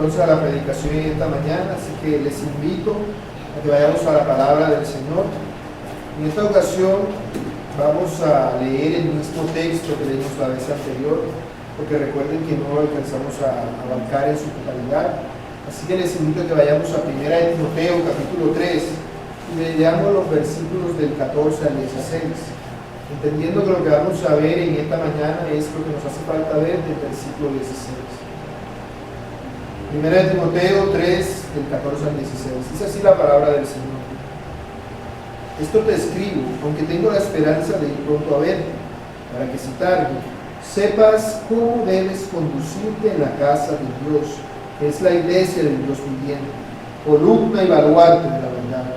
entonces a la predicación en esta mañana, así que les invito a que vayamos a la palabra del Señor. En esta ocasión vamos a leer el mismo texto que leímos la vez anterior, porque recuerden que no lo alcanzamos a abarcar en su totalidad. Así que les invito a que vayamos a 1 de Timoteo capítulo 3 y leamos los versículos del 14 al 16, entendiendo que lo que vamos a ver en esta mañana es lo que nos hace falta ver del versículo 16. 1 de Timoteo 3, del 14 al 16. Es así la palabra del Señor. Esto te escribo, aunque tengo la esperanza de ir pronto a verte, para que si tarde, sepas cómo debes conducirte en la casa de Dios, que es la iglesia del Dios viviente, columna y baluarte de la verdad.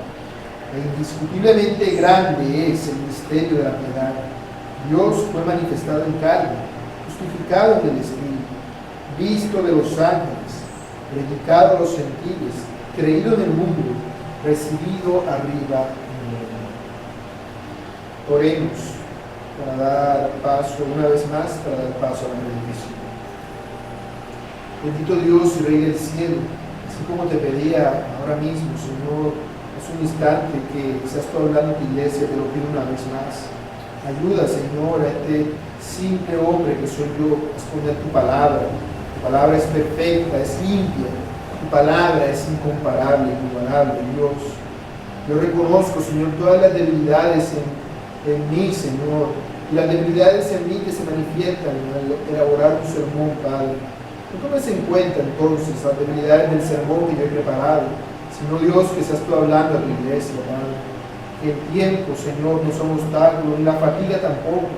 E indiscutiblemente grande es el misterio de la piedad. Dios fue manifestado en carne, justificado en el Espíritu, visto de los ángeles, predicado a los gentiles, creído en el mundo, recibido arriba en el cielo. Oremos para dar paso una vez más, para dar paso a la bendición. Bendito Dios y Rey del cielo, así como te pedía ahora mismo, Señor, hace un instante que seas tú hablando a tu iglesia, te lo pido una vez más. Ayuda, Señor, a este simple hombre que soy yo a exponer tu palabra. Tu palabra es perfecta, es limpia, tu palabra es incomparable, inigualable, Dios. Yo reconozco, Señor, todas las debilidades en mí, Señor, y las debilidades en mí que se manifiestan al elaborar tu sermón, Padre. No tomes en cuenta entonces las debilidades del sermón que yo he preparado, sino Dios, que seas tú hablando a tu iglesia, Padre. Que el tiempo, Señor, no sea un obstáculo, ni la fatiga tampoco,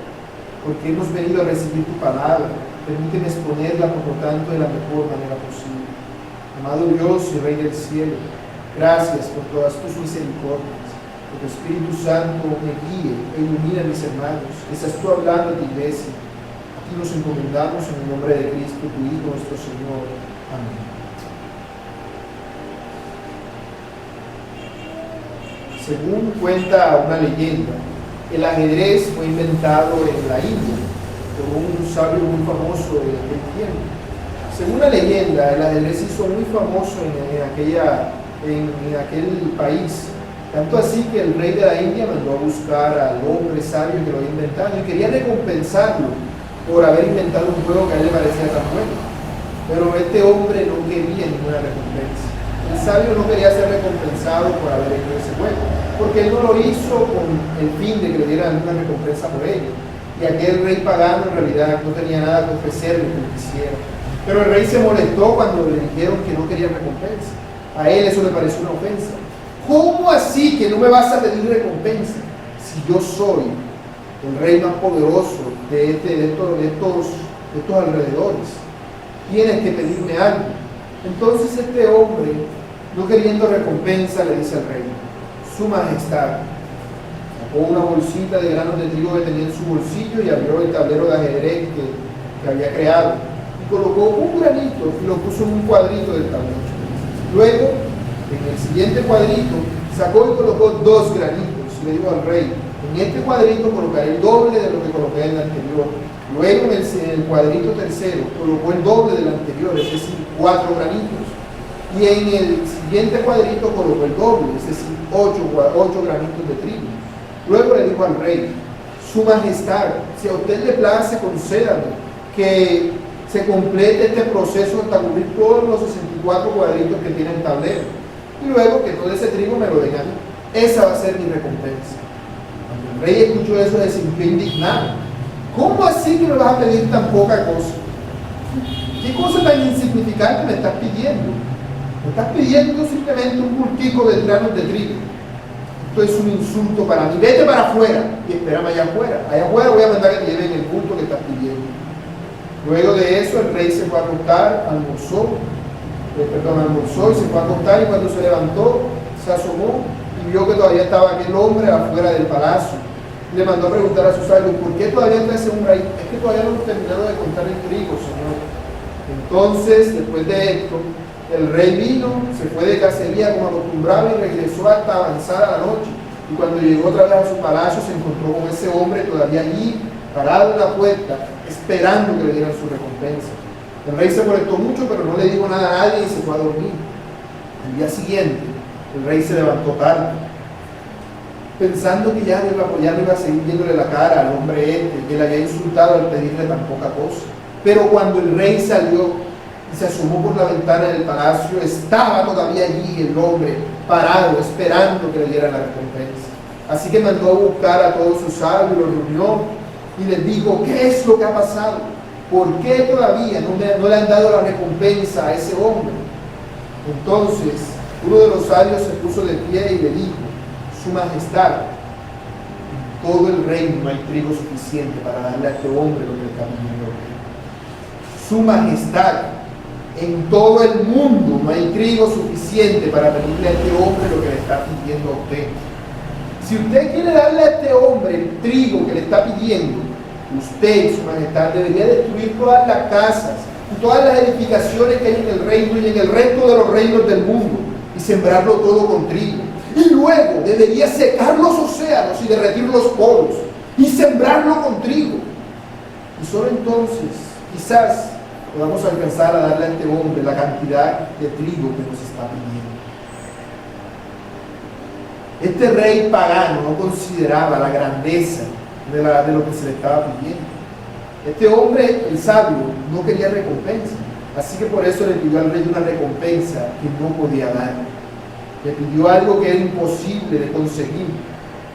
porque hemos venido a recibir tu palabra. Permíteme exponerla, por lo tanto, de la mejor manera posible. Amado Dios y Rey del cielo, gracias por todas tus misericordias. Que tu Espíritu Santo me guíe e ilumine a mis hermanos. Que seas tú hablando a tu iglesia. Aquí nos encomendamos en el nombre de Cristo, tu Hijo, nuestro Señor. Amén. Según cuenta una leyenda, el ajedrez fue inventado en la India por un sabio muy famoso de aquel tiempo. Según la leyenda, el ajedrez se hizo muy famoso en aquel país, tanto así que el rey de la India mandó a buscar al hombre sabio que lo había inventado y quería recompensarlo por haber inventado un juego que a él le parecía tan bueno. Pero este hombre no quería ninguna recompensa. El sabio no quería ser recompensado por haber hecho ese juego, porque él no lo hizo con el fin de que le dieran alguna recompensa por ello. Y aquel rey pagano en realidad no tenía nada que ofrecerle que él quisiera. Pero el rey se molestó cuando le dijeron que no quería recompensa. A él eso le pareció una ofensa. ¿Cómo así que no me vas a pedir recompensa si yo soy el rey más poderoso de estos alrededores? Tienes que pedirme algo. Entonces este hombre, no queriendo recompensa, le dice al rey: Su Majestad. Sacó una bolsita de granos de trigo que tenía en su bolsillo y abrió el tablero de ajedrez que había creado. Y colocó un granito y lo puso en un cuadrito del tablero. Luego, en el siguiente cuadrito, sacó y colocó 2 granitos. Y le dijo al rey: en este cuadrito colocaré el doble de lo que coloqué en el anterior. Luego en el cuadrito tercero colocó el doble del anterior, es decir, 4 granitos. Y en el siguiente cuadrito colocó el doble, es decir, 8 granitos de trigo. Luego le dijo al rey: Su Majestad, si a usted le place, concédame que se complete este proceso hasta cubrir todos los 64 cuadritos que tiene el tablero. Y luego que todo ese trigo me lo den a mí. Esa va a ser mi recompensa. Cuando el rey escuchó eso, se sintió indignado. ¿Cómo así que me vas a pedir tan poca cosa? ¿Qué cosa tan insignificante me estás pidiendo? Me estás pidiendo simplemente un bultico de granos de trigo. Esto es un insulto para mí. Vete para afuera y espérame allá afuera. Allá afuera voy a mandar que te lleven el bulto que estás pidiendo. Luego de eso el rey se fue a acostar, almorzó y se fue a acostar, y cuando se levantó, se asomó y vio que todavía estaba aquel hombre afuera del palacio. Le mandó a preguntar a sus sabios: ¿por qué todavía está ese hombre ahí? Es que todavía no hemos terminado de contar el trigo, Señor. Entonces, después de esto, el rey vino, se fue de cacería como acostumbraba y regresó hasta avanzada la noche. Y cuando llegó otra vez a su palacio, se encontró con ese hombre todavía allí, parado en la puerta, esperando que le dieran su recompensa. El rey se molestó mucho, pero no le dijo nada a nadie y se fue a dormir. El día siguiente, el rey se levantó tarde, pensando que ya no iba a seguir viéndole la cara al hombre que le había insultado al pedirle tan poca cosa. Pero cuando el rey salió y se asomó por la ventana del palacio, estaba todavía allí el hombre parado, esperando que le dieran la recompensa. Así que mandó a buscar a todos sus sabios, los reunió y les dijo: ¿qué es lo que ha pasado? ¿Por qué todavía no le han dado la recompensa a ese hombre? Entonces uno de los sabios se puso de pie y le dijo: Su Majestad, en todo el reino no hay trigo suficiente para darle a este hombre lo que le está pidiendo. Su Majestad, en todo el mundo no hay trigo suficiente para pedirle a este hombre lo que le está pidiendo a usted. Si usted quiere darle a este hombre el trigo que le está pidiendo, usted, Su Majestad, debería destruir todas las casas y todas las edificaciones que hay en el reino y en el resto de los reinos del mundo y sembrarlo todo con trigo. Y luego debería secar los océanos y derretir los polos y sembrarlo con trigo. Y solo entonces, quizás, podamos alcanzar a darle a este hombre la cantidad de trigo que nos está pidiendo. Este rey pagano no consideraba la grandeza de lo que se le estaba pidiendo. Este hombre, el sabio, no quería recompensa, así que por eso le pidió al rey una recompensa que no podía dar. Le pidió algo que era imposible de conseguir.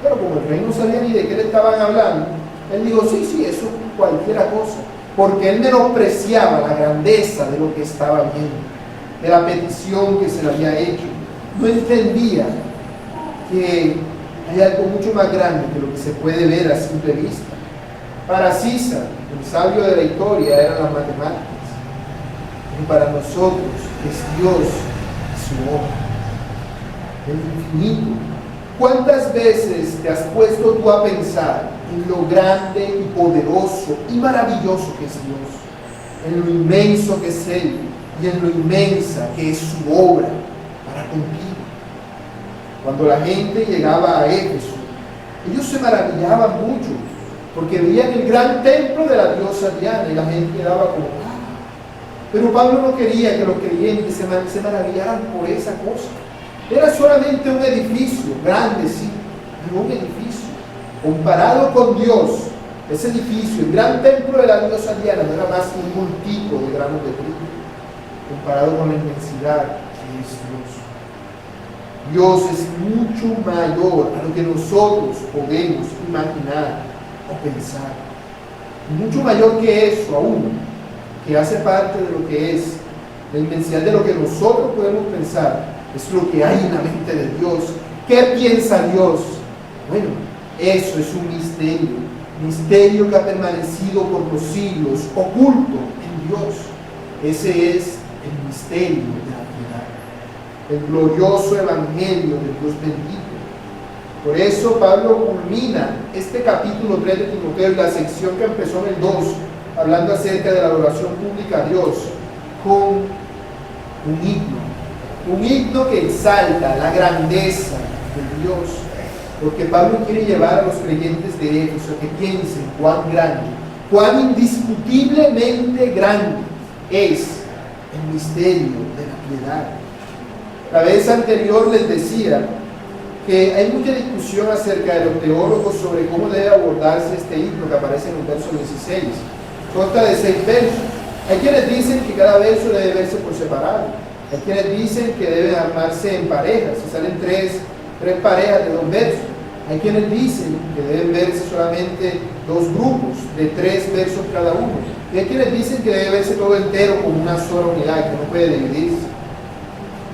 Pero como el rey no sabía ni de qué le estaban hablando, él dijo: sí, eso cualquiera cosa, porque él menospreciaba la grandeza de lo que estaba viendo, de la petición que se le había hecho. No entendía que hay algo mucho más grande que lo que se puede ver a simple vista. Para César, el sabio de la historia, eran las matemáticas, y para nosotros es Dios y su obra, el infinito. ¿Cuántas veces te has puesto tú a pensar en lo grande y poderoso y maravilloso que es Dios, en lo inmenso que es Él y en lo inmensa que es su obra para contigo? Cuando la gente llegaba a Éfeso, ellos se maravillaban mucho porque veían el gran templo de la diosa Diana y la gente quedaba como: ¡ah! Pero Pablo no quería que los creyentes se maravillaran por esa cosa. Era solamente un edificio, grande sí, pero un edificio. Comparado con Dios, ese edificio, el gran templo de la diosa Diana, no era más que un bultico de granos de trigo, comparado con la inmensidad que es Dios. Dios es mucho mayor a lo que nosotros podemos imaginar o pensar. Y mucho mayor que eso aún, que hace parte de lo que es la inmensidad de lo que nosotros podemos pensar, es lo que hay en la mente de Dios. ¿Qué piensa Dios? Bueno, eso es un misterio que ha permanecido por los siglos, oculto en Dios. Ese es el misterio de la piedad, el glorioso evangelio del Dios bendito. Por eso Pablo culmina este capítulo 3 de Timoteo y la sección que empezó en el 2, hablando acerca de la adoración pública a Dios, con un himno que exalta la grandeza de Dios, porque Pablo quiere llevar a los creyentes de Éfeso que piensen cuán grande, cuán indiscutiblemente grande es el misterio de la piedad. La vez anterior les decía que hay mucha discusión acerca de los teólogos sobre cómo debe abordarse este himno que aparece en el verso 16. Consta de 6 versos. Hay quienes dicen que cada verso debe verse por separado. Hay quienes dicen que deben armarse en parejas, si salen tres parejas de 2 versos. Hay quienes dicen que deben verse solamente 2 grupos de 3 versos cada uno. Y hay quienes dicen que debe verse todo entero como una sola unidad, que no puede dividirse.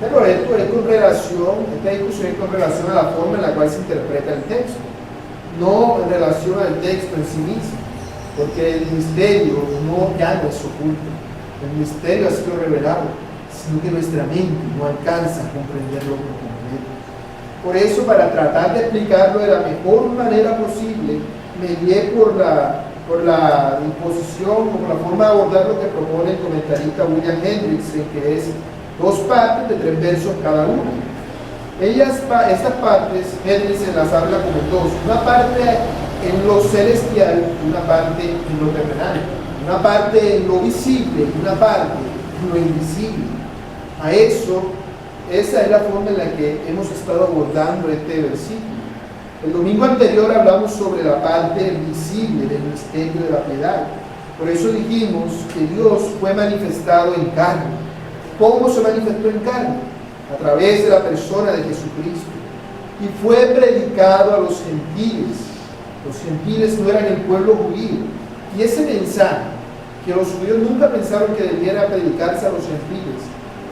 Pero esto es con relación, esta discusión es con relación a la forma en la cual se interpreta el texto, no en relación al texto en sí mismo, porque el misterio ya no es oculto, el misterio ha sido revelado, sino que nuestra mente no alcanza a comprenderlo por completo. Por eso, para tratar de explicarlo de la mejor manera posible, me guié por la disposición, por la forma de abordar lo que propone el comentarista William Hendrickson, que es 2 partes de 3 versos cada una. Estas partes, Hendrickson las habla como 2, una parte en lo celestial y una parte en lo terrenal, Una parte en lo visible y una parte en lo invisible. Esa es la forma en la que hemos estado abordando este versículo. El domingo anterior hablamos sobre la parte visible del misterio de la piedad. Por eso dijimos que Dios fue manifestado en carne. ¿Cómo se manifestó en carne? A través de la persona de Jesucristo. Y fue predicado a los gentiles. Los gentiles no eran el pueblo judío. Y ese mensaje, que los judíos nunca pensaron que debiera predicarse a los gentiles,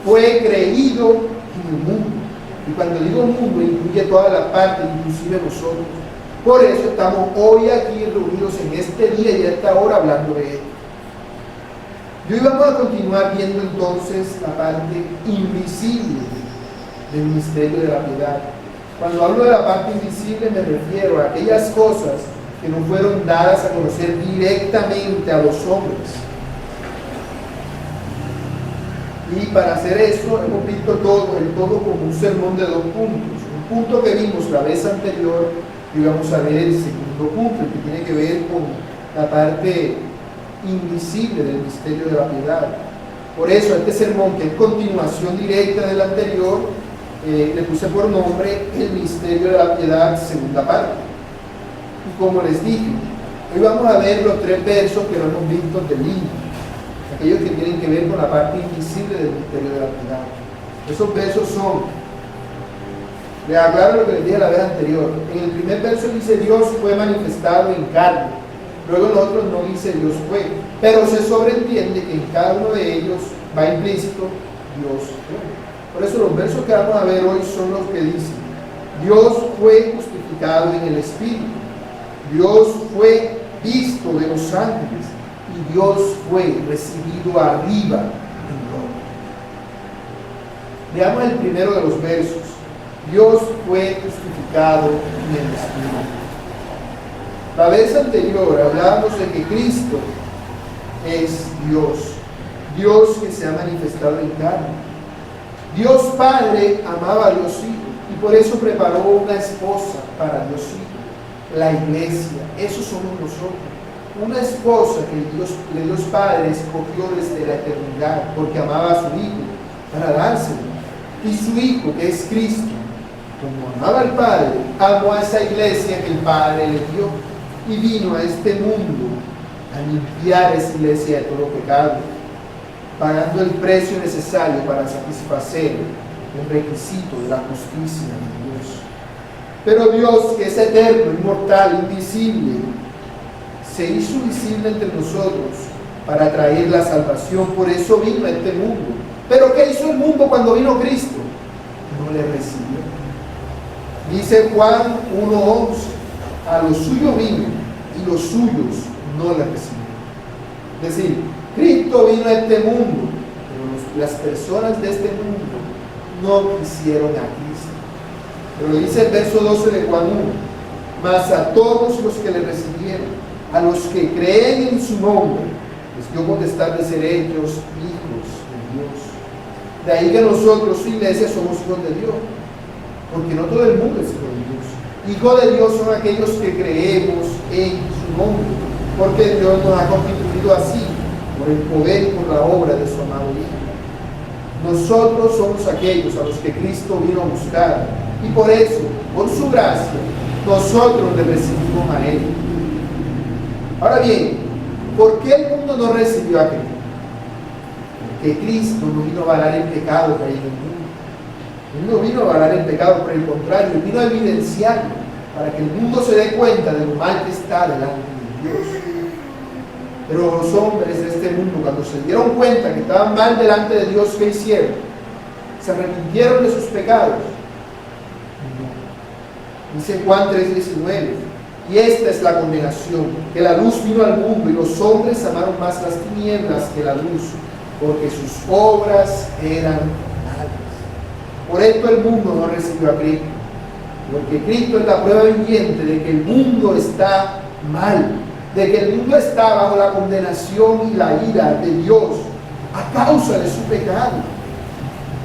fue creído en el mundo. Y cuando digo mundo, incluye toda la parte, inclusive nosotros. Por eso estamos hoy aquí reunidos en este día y a esta hora hablando de él. Y hoy vamos a continuar viendo entonces la parte invisible del misterio de la piedad. Cuando hablo de la parte invisible me refiero a aquellas cosas que no fueron dadas a conocer directamente a los hombres. Y para hacer eso hemos visto el todo como un sermón de 2 puntos. Un punto que vimos la vez anterior y vamos a ver el segundo punto, el que tiene que ver con la parte invisible del misterio de la piedad. Por eso este sermón, que es continuación directa del anterior, le puse por nombre el misterio de la piedad, segunda parte. Y como les dije, hoy vamos a ver los 3 versos que no hemos visto del libro, aquellos que tienen que ver con la parte invisible del misterio de la piedad. Esos versos son, les aclaro lo que les dije la vez anterior. En el primer verso dice Dios fue manifestado en carne. Luego en el otro no dice Dios fue, pero se sobreentiende que en cada uno de ellos va implícito Dios fue. Por eso los versos que vamos a ver hoy son los que dicen: Dios fue justificado en el Espíritu, Dios fue visto de los ángeles y Dios fue recibido arriba en gloria. Veamos el primero de los versos. Dios fue justificado en el Espíritu. La vez anterior hablábamos de que Cristo es Dios, Dios que se ha manifestado en carne. Dios Padre amaba a Dios Hijo y por eso preparó una esposa para Dios Hijo, la iglesia. Eso somos nosotros, una esposa que Dios Padre escogió desde la eternidad porque amaba a su Hijo para dárselo. Y su Hijo, que es Cristo, como amaba al Padre, amó a esa iglesia que el Padre le dio y vino a este mundo a limpiar a esa iglesia de todo pecado, pagando el precio necesario para satisfacer el requisito de la justicia de Dios. Pero Dios, que es eterno, inmortal, invisible, se hizo visible entre nosotros para traer la salvación. Por eso vino a este mundo. Pero ¿qué hizo el mundo cuando vino Cristo? No le recibió. Dice Juan 1:11, a los suyos vino y los suyos no le recibieron. Es decir, Cristo vino a este mundo, pero las personas de este mundo no quisieron a Cristo. Pero dice el verso 12 de Juan 1, mas a todos los que le recibieron, a los que creen en su nombre, les dio potestad de ser hechos hijos de Dios. De ahí que nosotros, su iglesia, somos hijos de Dios, porque no todo el mundo es hijo de Dios. Hijos de Dios son aquellos que creemos en su nombre, porque Dios nos ha constituido así, por el poder y por la obra de su amado Hijo. Nosotros somos aquellos a los que Cristo vino a buscar, y por eso, por su gracia, nosotros le recibimos a Él. Ahora bien, ¿por qué el mundo no recibió a Cristo? Porque Cristo no vino a varar el pecado que hay en el mundo. Él no vino a varar el pecado, por el contrario, Él vino a evidenciarlo, para que el mundo se dé cuenta de lo mal que está delante de Dios. Pero los hombres de este mundo, cuando se dieron cuenta que estaban mal delante de Dios, ¿qué hicieron? ¿Se arrepintieron de sus pecados? No. Dice Juan 3:19, y esta es la condenación, que la luz vino al mundo y los hombres amaron más las tinieblas que la luz, porque sus obras eran malas. Por esto el mundo no recibió a Cristo, porque Cristo es la prueba viviente de que el mundo está mal, de que el mundo está bajo la condenación y la ira de Dios a causa de su pecado.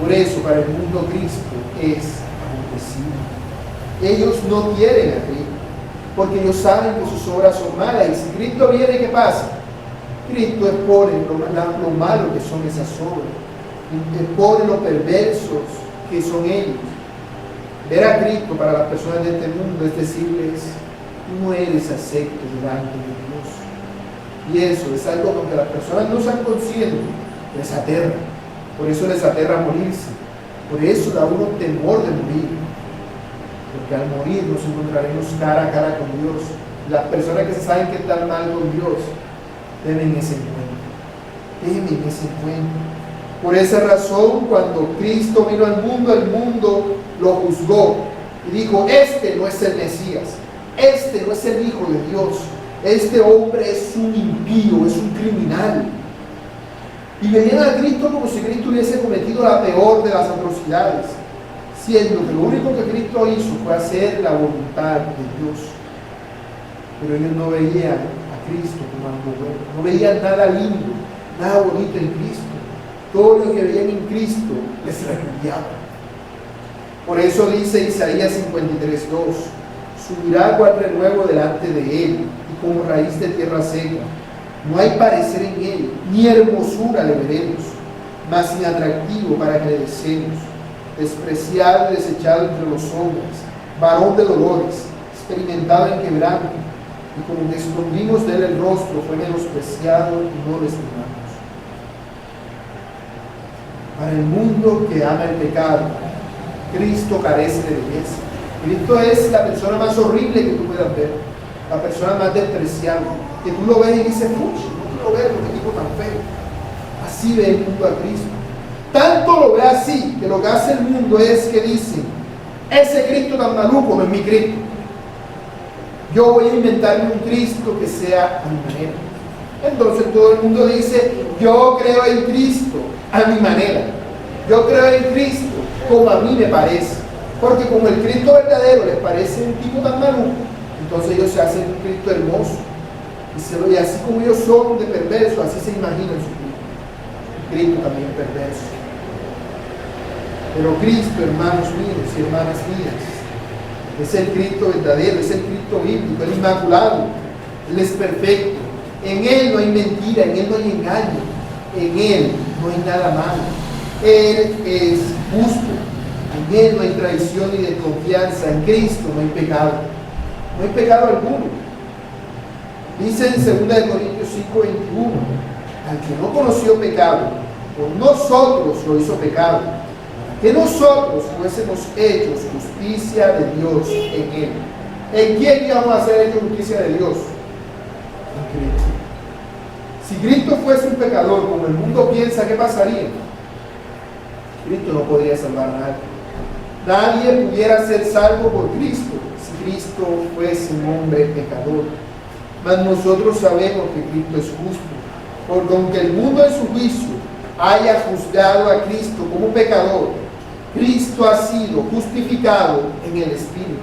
Por eso para el mundo Cristo es aborrecido. Ellos no quieren a Cristo, porque ellos saben que sus obras son malas. Y si Cristo viene, ¿qué pasa? Cristo expone lo malo que son esas obras, expone lo perversos que son ellos. Ver a Cristo para las personas de este mundo es decirles: tú no eres acepto delante de Dios. Y eso es algo con que las personas no sean conscientes, les aterra. Por eso les aterra morirse. Por eso da uno temor de morir. Porque al morir nos encontraremos cara a cara con Dios. Las personas que saben que están mal con Dios temen ese encuentro. Temen ese encuentro. Por esa razón, cuando Cristo vino al mundo, el mundo lo juzgó y dijo: este no es el Mesías, este no es el Hijo de Dios, este hombre es un impío, es un criminal. Y veían a Cristo como si Cristo hubiese cometido la peor de las atrocidades, siendo que lo único que Cristo hizo fue hacer la voluntad de Dios. Pero ellos no veían a Cristo como algo bueno, no veían nada lindo, nada bonito en Cristo. Todo lo que veían en Cristo les repudiaba. Por eso dice Isaías 53:2: subirá cual renuevo delante de él, y como raíz de tierra seca. No hay parecer en él, ni hermosura le veremos, mas inatractivo para que le deseemos. Despreciado y desechado entre los hombres, varón de dolores, experimentado en quebranto, y como que escondimos de él el rostro, fue menospreciado y no lo estimamos. Para el mundo que ama el pecado, Cristo carece de belleza. Cristo es la persona más horrible que tú puedas ver, la persona más despreciable, que tú lo ves y dices: pucha, no quiero verlo, qué tipo tan feo. Así ve el mundo a Cristo. Tanto lo ve así, que lo que hace el mundo es que dice: ese Cristo tan maluco no es mi Cristo. Yo voy a inventarme un Cristo que sea a mi manera. Entonces todo el mundo dice: yo creo en Cristo a mi manera. Yo creo en Cristo como a mí me parece. Porque como el Cristo verdadero les parece un tipo tan maluco, entonces ellos se hacen un Cristo hermoso. Y así como ellos son de perverso, así se imaginan su Cristo. El Cristo también es perverso. Pero Cristo, hermanos míos y hermanas mías, es el Cristo verdadero, es el Cristo bíblico, el inmaculado. Él es perfecto. En Él no hay mentira, en Él no hay engaño, en Él no hay nada malo. Él es justo, en Él no hay traición ni desconfianza, en Cristo no hay pecado, no hay pecado alguno. Dice en 2 Corintios 5:21: al que no conoció pecado, por nosotros lo hizo pecado, para que nosotros fuésemos hechos justicia de Dios en Él. ¿En quién íbamos a ser hechos justicia de Dios? En Cristo. Si Cristo fuese un pecador, como el mundo piensa, ¿qué pasaría? Cristo no podría salvar a nadie. Nadie pudiera ser salvo por Cristo si Cristo fuese un hombre pecador. Mas nosotros sabemos que Cristo es justo, porque aunque el mundo en su juicio haya juzgado a Cristo como un pecador, Cristo ha sido justificado en el Espíritu,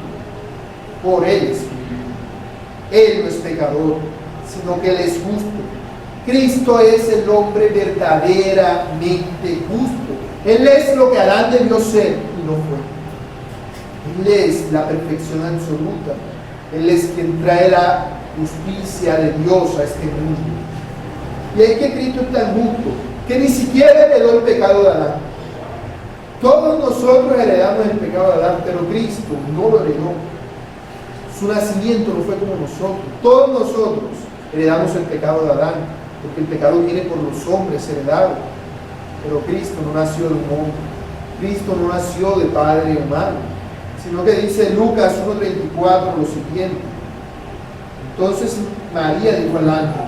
por el Espíritu. Él no es pecador, sino que Él es justo. Cristo es el hombre verdaderamente justo. Él es lo que Adán debió ser y no fue. Él es la perfección absoluta. Él es quien trae la justicia de Dios a este mundo. Y es que Cristo es tan justo que ni siquiera heredó el pecado de Adán. Todos nosotros heredamos el pecado de Adán, pero Cristo no lo heredó. Su nacimiento no fue como nosotros. Todos nosotros heredamos el pecado de Adán, porque el pecado viene por los hombres heredado. Pero Cristo no nació de un hombre. Cristo no nació de padre humano, sino que dice Lucas 1:34 lo siguiente: entonces María dijo al ángel: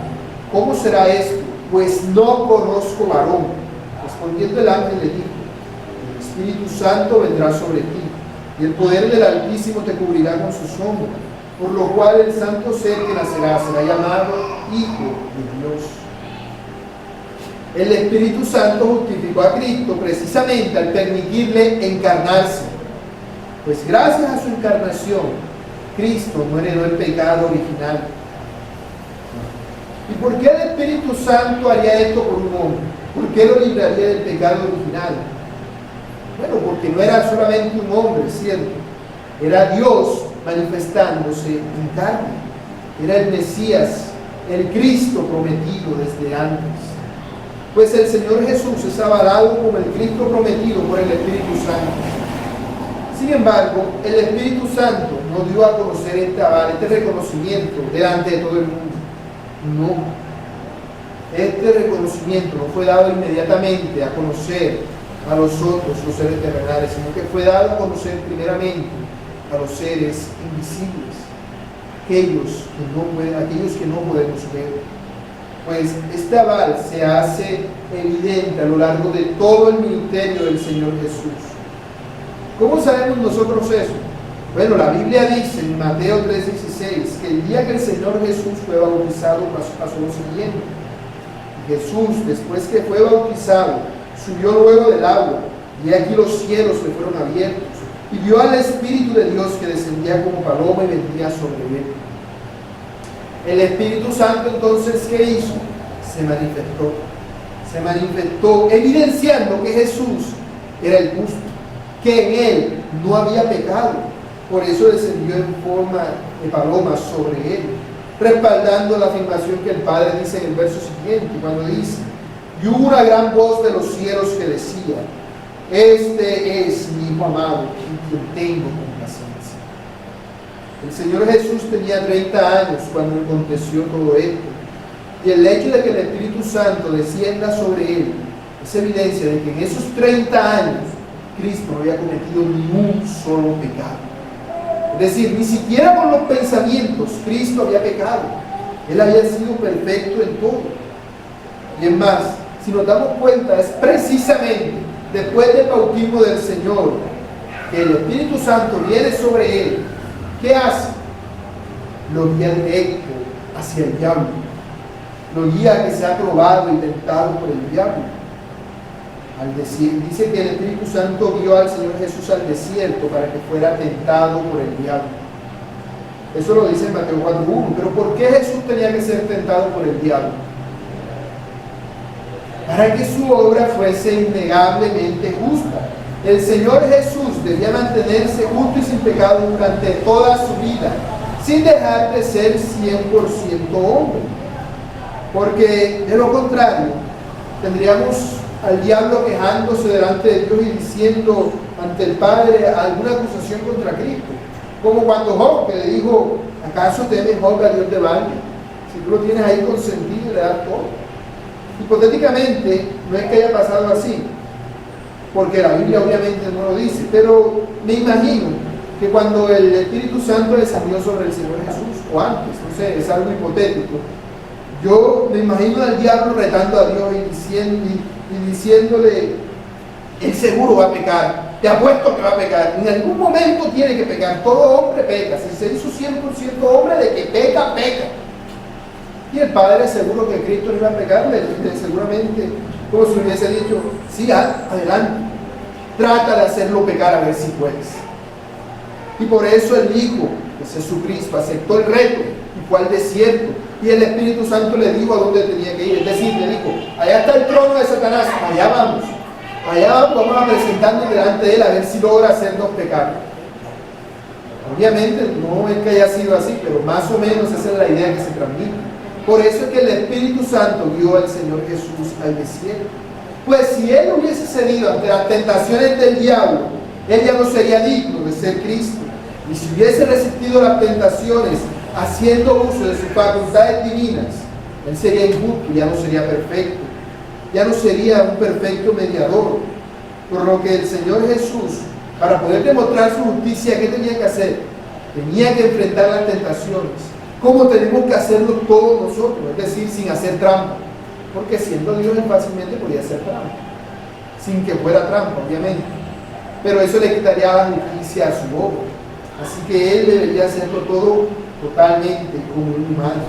¿cómo será esto? Pues no conozco varón. Respondiendo el ángel le dijo: el Espíritu Santo vendrá sobre ti, y el poder del Altísimo te cubrirá con su sombra, por lo cual el santo ser que nacerá será llamado Hijo de Dios. El Espíritu Santo justificó a Cristo precisamente al permitirle encarnarse, pues gracias a su encarnación Cristo no heredó el pecado original. ¿Y por qué el Espíritu Santo haría esto por un hombre? ¿Por qué lo libraría del pecado original? Bueno, porque no era solamente un hombre, ¿cierto? Era Dios manifestándose en carne. Era el Mesías, el Cristo prometido desde antes. Pues el Señor Jesús es avalado como el Cristo prometido por el Espíritu Santo. Sin embargo, el Espíritu Santo no dio a conocer este aval, este reconocimiento delante de todo el mundo. No. Este reconocimiento no fue dado inmediatamente a conocer a los otros, los seres terrenales, sino que fue dado a conocer primeramente a los seres invisibles, aquellos que no podemos ver. Pues este aval se hace evidente a lo largo de todo el ministerio del Señor Jesús. ¿Cómo sabemos nosotros eso? Bueno, la Biblia dice en Mateo 3:16 que el día que el Señor Jesús fue bautizado pasó lo siguiente. Jesús, después que fue bautizado, subió luego del agua, y aquí los cielos le fueron abiertos, y vio al Espíritu de Dios que descendía como paloma y venía sobre él. El Espíritu Santo entonces, ¿qué hizo? Se manifestó evidenciando que Jesús era el justo, que en él no había pecado. Por eso descendió en forma de paloma sobre él, respaldando la afirmación que el Padre dice en el verso siguiente, cuando dice: y hubo una gran voz de los cielos que decía: este es mi Hijo amado, en quien tengo complacencia. El Señor Jesús tenía 30 años cuando aconteció todo esto, y el hecho de que el Espíritu Santo descienda sobre él es evidencia de que en esos 30 años Cristo no había cometido ni un solo pecado. Es decir, ni siquiera con los pensamientos Cristo había pecado. Él había sido perfecto en todo. Y es más, si nos damos cuenta, es precisamente después del bautismo del Señor que el Espíritu Santo viene sobre él. ¿Qué hace? Lo guía directo hacia el diablo. Lo guía a que sea probado y tentado por el diablo. Dice que el Espíritu Santo guió al Señor Jesús al desierto para que fuera tentado por el diablo. Eso lo dice en Mateo 4:1. Pero ¿por qué Jesús tenía que ser tentado por el diablo? Para que su obra fuese innegablemente justa. El Señor Jesús debía mantenerse justo y sin pecado durante toda su vida, sin dejar de ser 100% hombre. Porque de lo contrario, tendríamos al diablo quejándose delante de Dios y diciendo ante el Padre alguna acusación contra Cristo. Como cuando Job, que le dijo: ¿acaso teme Job a Dios de balde? Si tú lo tienes ahí consentido y le das todo. Hipotéticamente, no es que haya pasado así, porque la Biblia obviamente no lo dice, pero me imagino que cuando el Espíritu Santo descendió sobre el Señor Jesús, o antes, no sé, es algo hipotético, yo me imagino al diablo retando a Dios y diciéndole: él seguro va a pecar, te apuesto que va a pecar, en algún momento tiene que pecar, todo hombre peca, si se hizo 100% hombre, de que peca, peca. Y el Padre, seguro que Cristo no iba a pecarle, seguramente, como si hubiese dicho: sí, adelante, trata de hacerlo pecar a ver si puedes. Y por eso el Hijo, que es Jesucristo, aceptó el reto y fue al desierto, y el Espíritu Santo le dijo a dónde tenía que ir. Es decir, le dijo: allá está el trono de Satanás, allá vamos, vamos a presentarnos delante de él a ver si logra hacernos pecar. Obviamente no es que haya sido así, pero más o menos esa es la idea que se transmite. Por eso es que el Espíritu Santo guió al Señor Jesús al desierto. Pues si él hubiese cedido ante las tentaciones del diablo, él ya no sería digno de ser Cristo. Y si hubiese resistido las tentaciones haciendo uso de sus facultades divinas, él sería injusto, ya no sería perfecto, ya no sería un perfecto mediador. Por lo que el Señor Jesús, para poder demostrar su justicia, ¿qué tenía que hacer? Tenía que enfrentar las tentaciones, como tenemos que hacerlo todos nosotros, es decir, sin hacer trampa, porque siendo Dios él fácilmente podía hacer trampa, sin que fuera trampa, obviamente, pero eso le quitaría la justicia a su obra. Así que él debería hacerlo todo totalmente como un humano.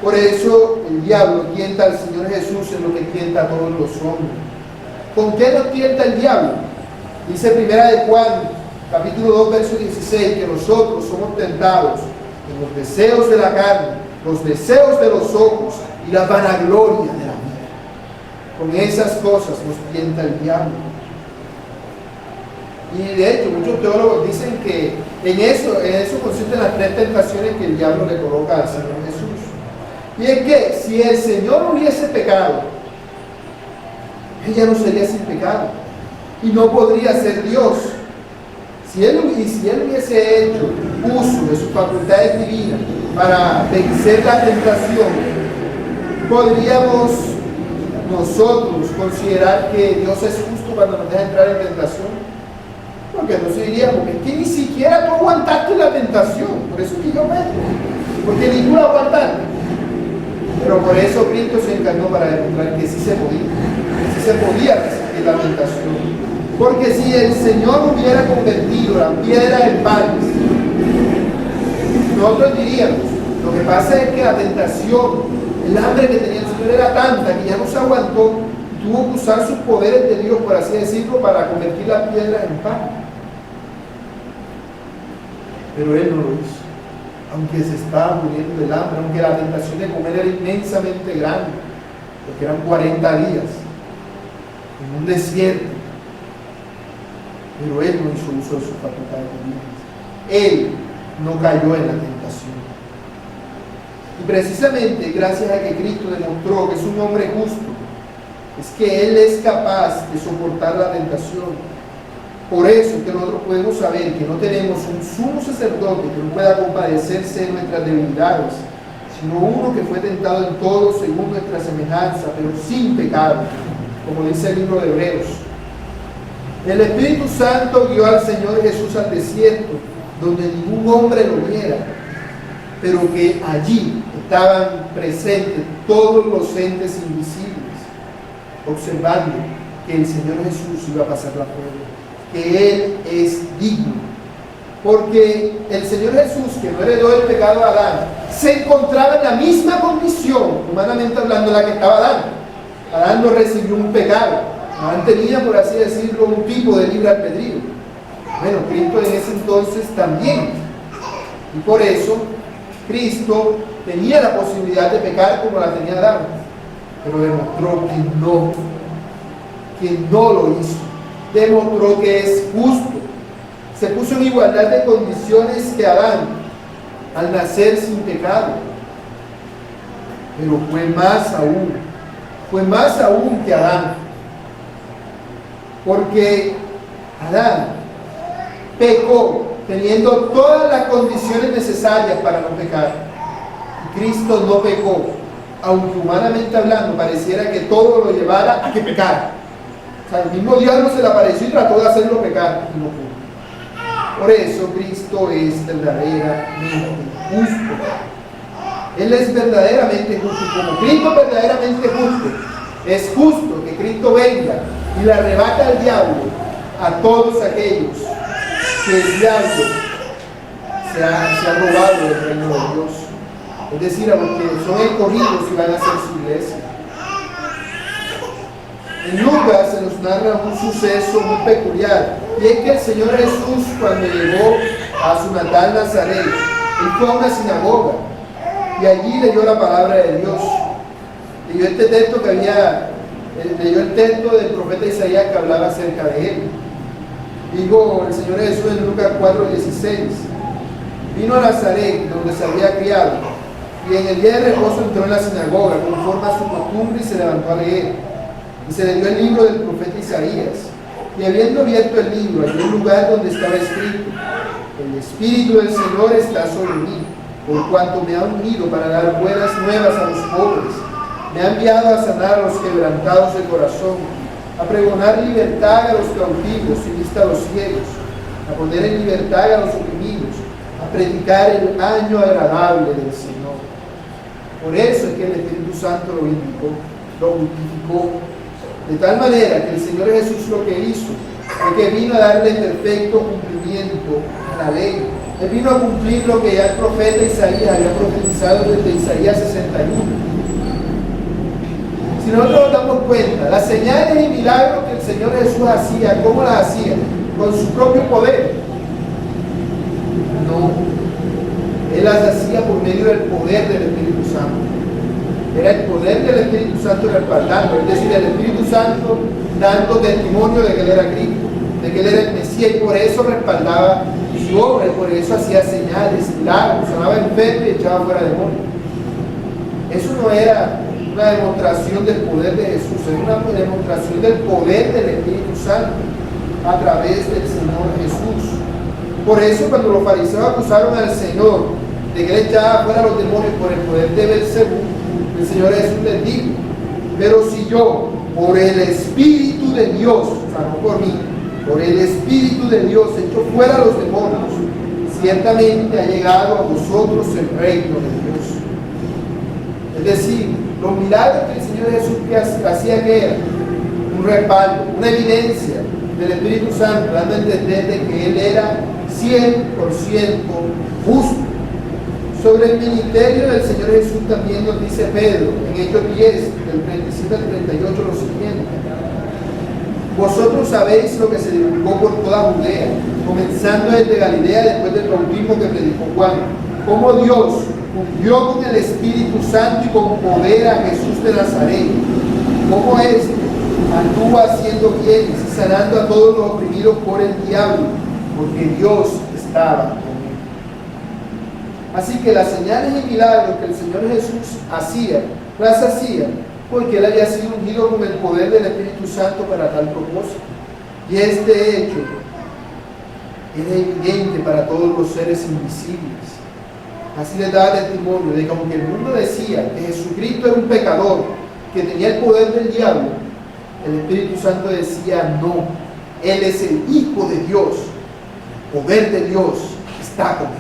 Por eso el diablo tienta al Señor Jesús en lo que tienta a todos los hombres. ¿Con qué nos tienta el diablo? Dice 1 de Juan, capítulo 2, verso 16, que nosotros somos tentados en los deseos de la carne, los deseos de los ojos y la vanagloria de la vida. Con esas cosas nos tienta el diablo. Y de hecho, muchos teólogos dicen que en eso consisten las tres tentaciones que el diablo le coloca al Señor Jesús. Y es que si el Señor hubiese pecado, Él ya no sería sin pecado y no podría ser Dios. Si Él hubiese hecho uso de sus facultades divinas para vencer la tentación, podríamos nosotros considerar que Dios es justo cuando nos deja entrar en tentación. Porque no se diría, porque es que ni siquiera tú aguantaste la tentación, por eso que yo meto, porque ni tú la aguantaste. Pero por eso Cristo se encarnó para demostrar que sí se podía resistir la tentación. Porque si el Señor hubiera convertido la piedra en panes, nosotros diríamos, lo que pasa es que la tentación, el hambre que tenía el Señor era tanta que ya no se aguantó, tuvo que usar sus poderes de Dios, por así decirlo, para convertir la piedra en pan. Pero Él no lo hizo, aunque se estaba muriendo del hambre, aunque la tentación de comer era inmensamente grande, porque eran 40 días en un desierto. Pero Él no hizo uso de sus facultades divinas. Él no cayó en la tentación. Y precisamente gracias a que Cristo demostró que es un hombre justo, es que Él es capaz de soportar la tentación. Por eso es que nosotros podemos saber que no tenemos un sumo sacerdote que no pueda compadecerse de nuestras debilidades, sino uno que fue tentado en todo según nuestra semejanza, pero sin pecado, como dice el libro de Hebreos. El Espíritu Santo guió al Señor Jesús al desierto, donde ningún hombre lo viera, pero que allí estaban presentes todos los entes invisibles, observando que el Señor Jesús iba a pasar la prueba, que Él es digno, porque el Señor Jesús, que no heredó el pecado de Adán, se encontraba en la misma condición, humanamente hablando, en la que estaba Adán. Adán no recibió un pecado, Adán tenía, por así decirlo, un tipo de libre albedrío. Bueno, Cristo en ese entonces también, y por eso Cristo tenía la posibilidad de pecar como la tenía Adán, pero demostró que no lo hizo. Demostró que es justo. Se puso en igualdad de condiciones que Adán al nacer sin pecado. Pero fue más aún que Adán. Porque Adán pecó teniendo todas las condiciones necesarias para no pecar. Y Cristo no pecó, aunque humanamente hablando pareciera que todo lo llevara a que pecara. O sea, el mismo diablo se le apareció y trató de hacerlo pecar y no pudo. Por eso Cristo es verdaderamente justo. Él es verdaderamente justo. Y como Cristo es verdaderamente justo, es justo que Cristo venga y le arrebata al diablo a todos aquellos que el diablo se ha robado del reino de Dios. Es decir, a los que son escogidos y van a ser su iglesia. En Lucas se nos narra un suceso muy peculiar, y es que el Señor Jesús, cuando llegó a su natal Nazaret, Él fue a una sinagoga y allí leyó la palabra de Dios. Leyó este texto leyó el texto del profeta Isaías que hablaba acerca de Él. Dijo el Señor Jesús en Lucas 4:16: vino a Nazaret, donde se había criado, y en el día de reposo entró en la sinagoga, conforme a su costumbre, y se levantó a leer. Y se le dio el libro del profeta Isaías. Y habiendo abierto el libro, halló un lugar donde estaba escrito: el Espíritu del Señor está sobre mí, por cuanto me ha ungido para dar buenas nuevas a los pobres. Me ha enviado a sanar a los quebrantados de corazón, a pregonar libertad a los cautivos y vista a los ciegos, a poner en libertad a los oprimidos, a predicar el año agradable del Señor. Por eso es que el Espíritu Santo lo indicó, lo justificó. De tal manera que el Señor Jesús lo que hizo fue que vino a darle perfecto cumplimiento a la ley. Él vino a cumplir lo que ya el profeta Isaías había profetizado desde Isaías 61. Si nosotros nos damos cuenta, las señales y milagros que el Señor Jesús hacía, ¿cómo las hacía? Con su propio poder. No, Él las hacía por medio del poder del Espíritu Santo. Era el poder del Espíritu Santo respaldando, es decir, el Espíritu Santo dando testimonio de que Él era Cristo, de que Él era el Mesías, y por eso respaldaba su obra, y por eso hacía señales, milagros, sanaba enfermos y echaba fuera demonios. Eso no era una demostración del poder de Jesús, era una demostración del poder del Espíritu Santo a través del Señor Jesús. Por eso cuando los fariseos acusaron al Señor de que él echaba fuera a los demonios por el poder de Beelzebú, el Señor Jesús les dijo: pero si yo, por el Espíritu de Dios, o sea, no por mí, por el Espíritu de Dios echo fuera a los demonios, ciertamente ha llegado a vosotros el reino de Dios. Es decir, los milagros que el Señor Jesús hacía, que era un respaldo, una evidencia del Espíritu Santo, dando a entender de que Él era 100% justo. Sobre el ministerio del Señor Jesús también nos dice Pedro, en Hechos 10, del 37 al 38, lo siguiente: vosotros sabéis lo que se divulgó por toda Judea, comenzando desde Galilea después del bautismo que predicó Juan, cómo Dios ungió con el Espíritu Santo y con poder a Jesús de Nazaret, cómo éste anduvo haciendo bienes y sanando a todos los oprimidos por el diablo, porque Dios estaba con él. Así que las señales y milagros que el Señor Jesús hacía, las hacía porque Él había sido ungido con el poder del Espíritu Santo para tal propósito. Y este hecho era evidente para todos los seres invisibles. Así les daba testimonio de que aunque el mundo decía que Jesucristo era un pecador, que tenía el poder del diablo, el Espíritu Santo decía: no, Él es el Hijo de Dios, el poder de Dios está con Él.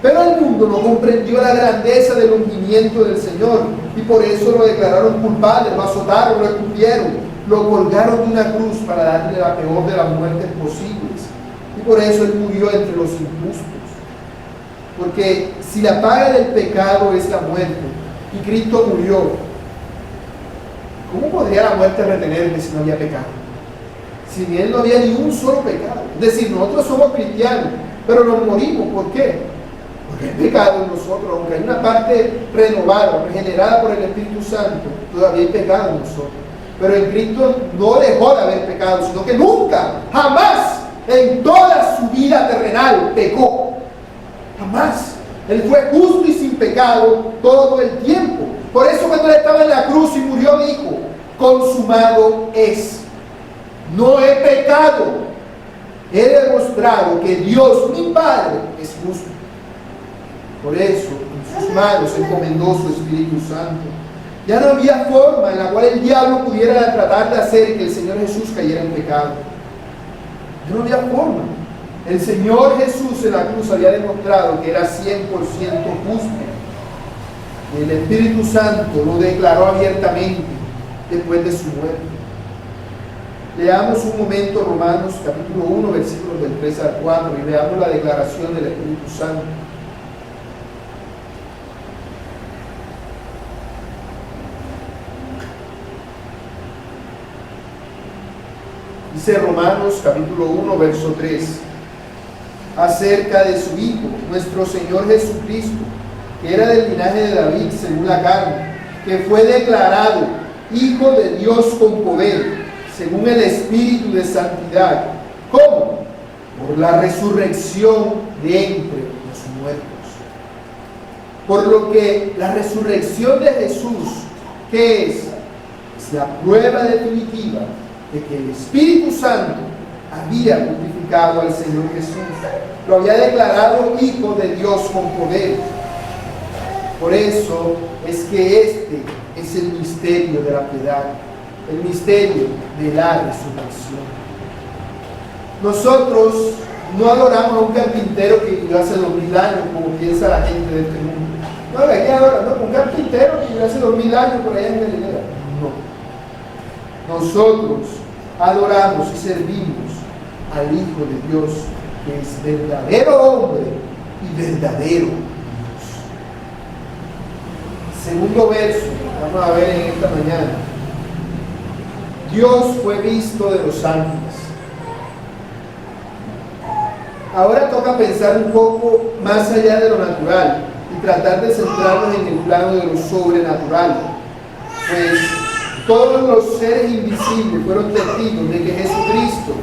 Pero el mundo no comprendió la grandeza del ungimiento del Señor y por eso lo declararon culpable, lo azotaron, lo escupieron, lo colgaron de una cruz para darle la peor de las muertes posibles. Y por eso Él murió entre los injustos. Porque si la paga del pecado es la muerte y Cristo murió, ¿cómo podría la muerte retenerme si no había pecado? Si en Él no había ni un solo pecado. Es decir, nosotros somos cristianos, pero nos morimos. ¿Por qué? Porque hay pecado en nosotros, aunque hay una parte renovada, regenerada por el Espíritu Santo, todavía hay pecado en nosotros. Pero en Cristo no dejó de haber pecado, sino que nunca, jamás, en toda su vida terrenal, pecó. Jamás. Él fue justo y sin pecado todo el tiempo. Por eso cuando Él estaba en la cruz y murió, dijo: consumado es. No he pecado. He demostrado que Dios, mi Padre, es justo. Por eso, en sus manos encomendó su Espíritu Santo. Ya no había forma en la cual el diablo pudiera tratar de hacer que el Señor Jesús cayera en pecado. Ya no había forma. El Señor Jesús en la cruz había demostrado que era 100% justo. Y el Espíritu Santo lo declaró abiertamente después de su muerte. Leamos un momento Romanos capítulo 1, versículos del 3 al 4 y veamos la declaración del Espíritu Santo. Dice Romanos capítulo 1, verso 3, acerca de su Hijo, nuestro Señor Jesucristo, que era del linaje de David según la carne, que fue declarado Hijo de Dios con poder, según el Espíritu de santidad. ¿Cómo? Por la resurrección de entre los muertos. Por lo que la resurrección de Jesús, ¿qué es? Es la prueba definitiva de que el Espíritu Santo había glorificado al Señor Jesús, lo había declarado Hijo de Dios con poder. Por eso es que este es el misterio de la piedad, el misterio de la resurrección. Nosotros no adoramos a un carpintero que vivió hace 2000 años, como piensa la gente de este mundo. No, aquí adoramos un carpintero que vivió hace 2000 años por allá en Galilea. No. Nosotros adoramos y servimos al Hijo de Dios, que es verdadero hombre y verdadero Dios. Segundo verso, vamos a ver en esta mañana. Dios fue visto de los ángeles. Ahora toca pensar un poco más allá de lo natural y tratar de centrarnos en el plano de lo sobrenatural. Pues todos los seres invisibles fueron testigos de que Jesucristo,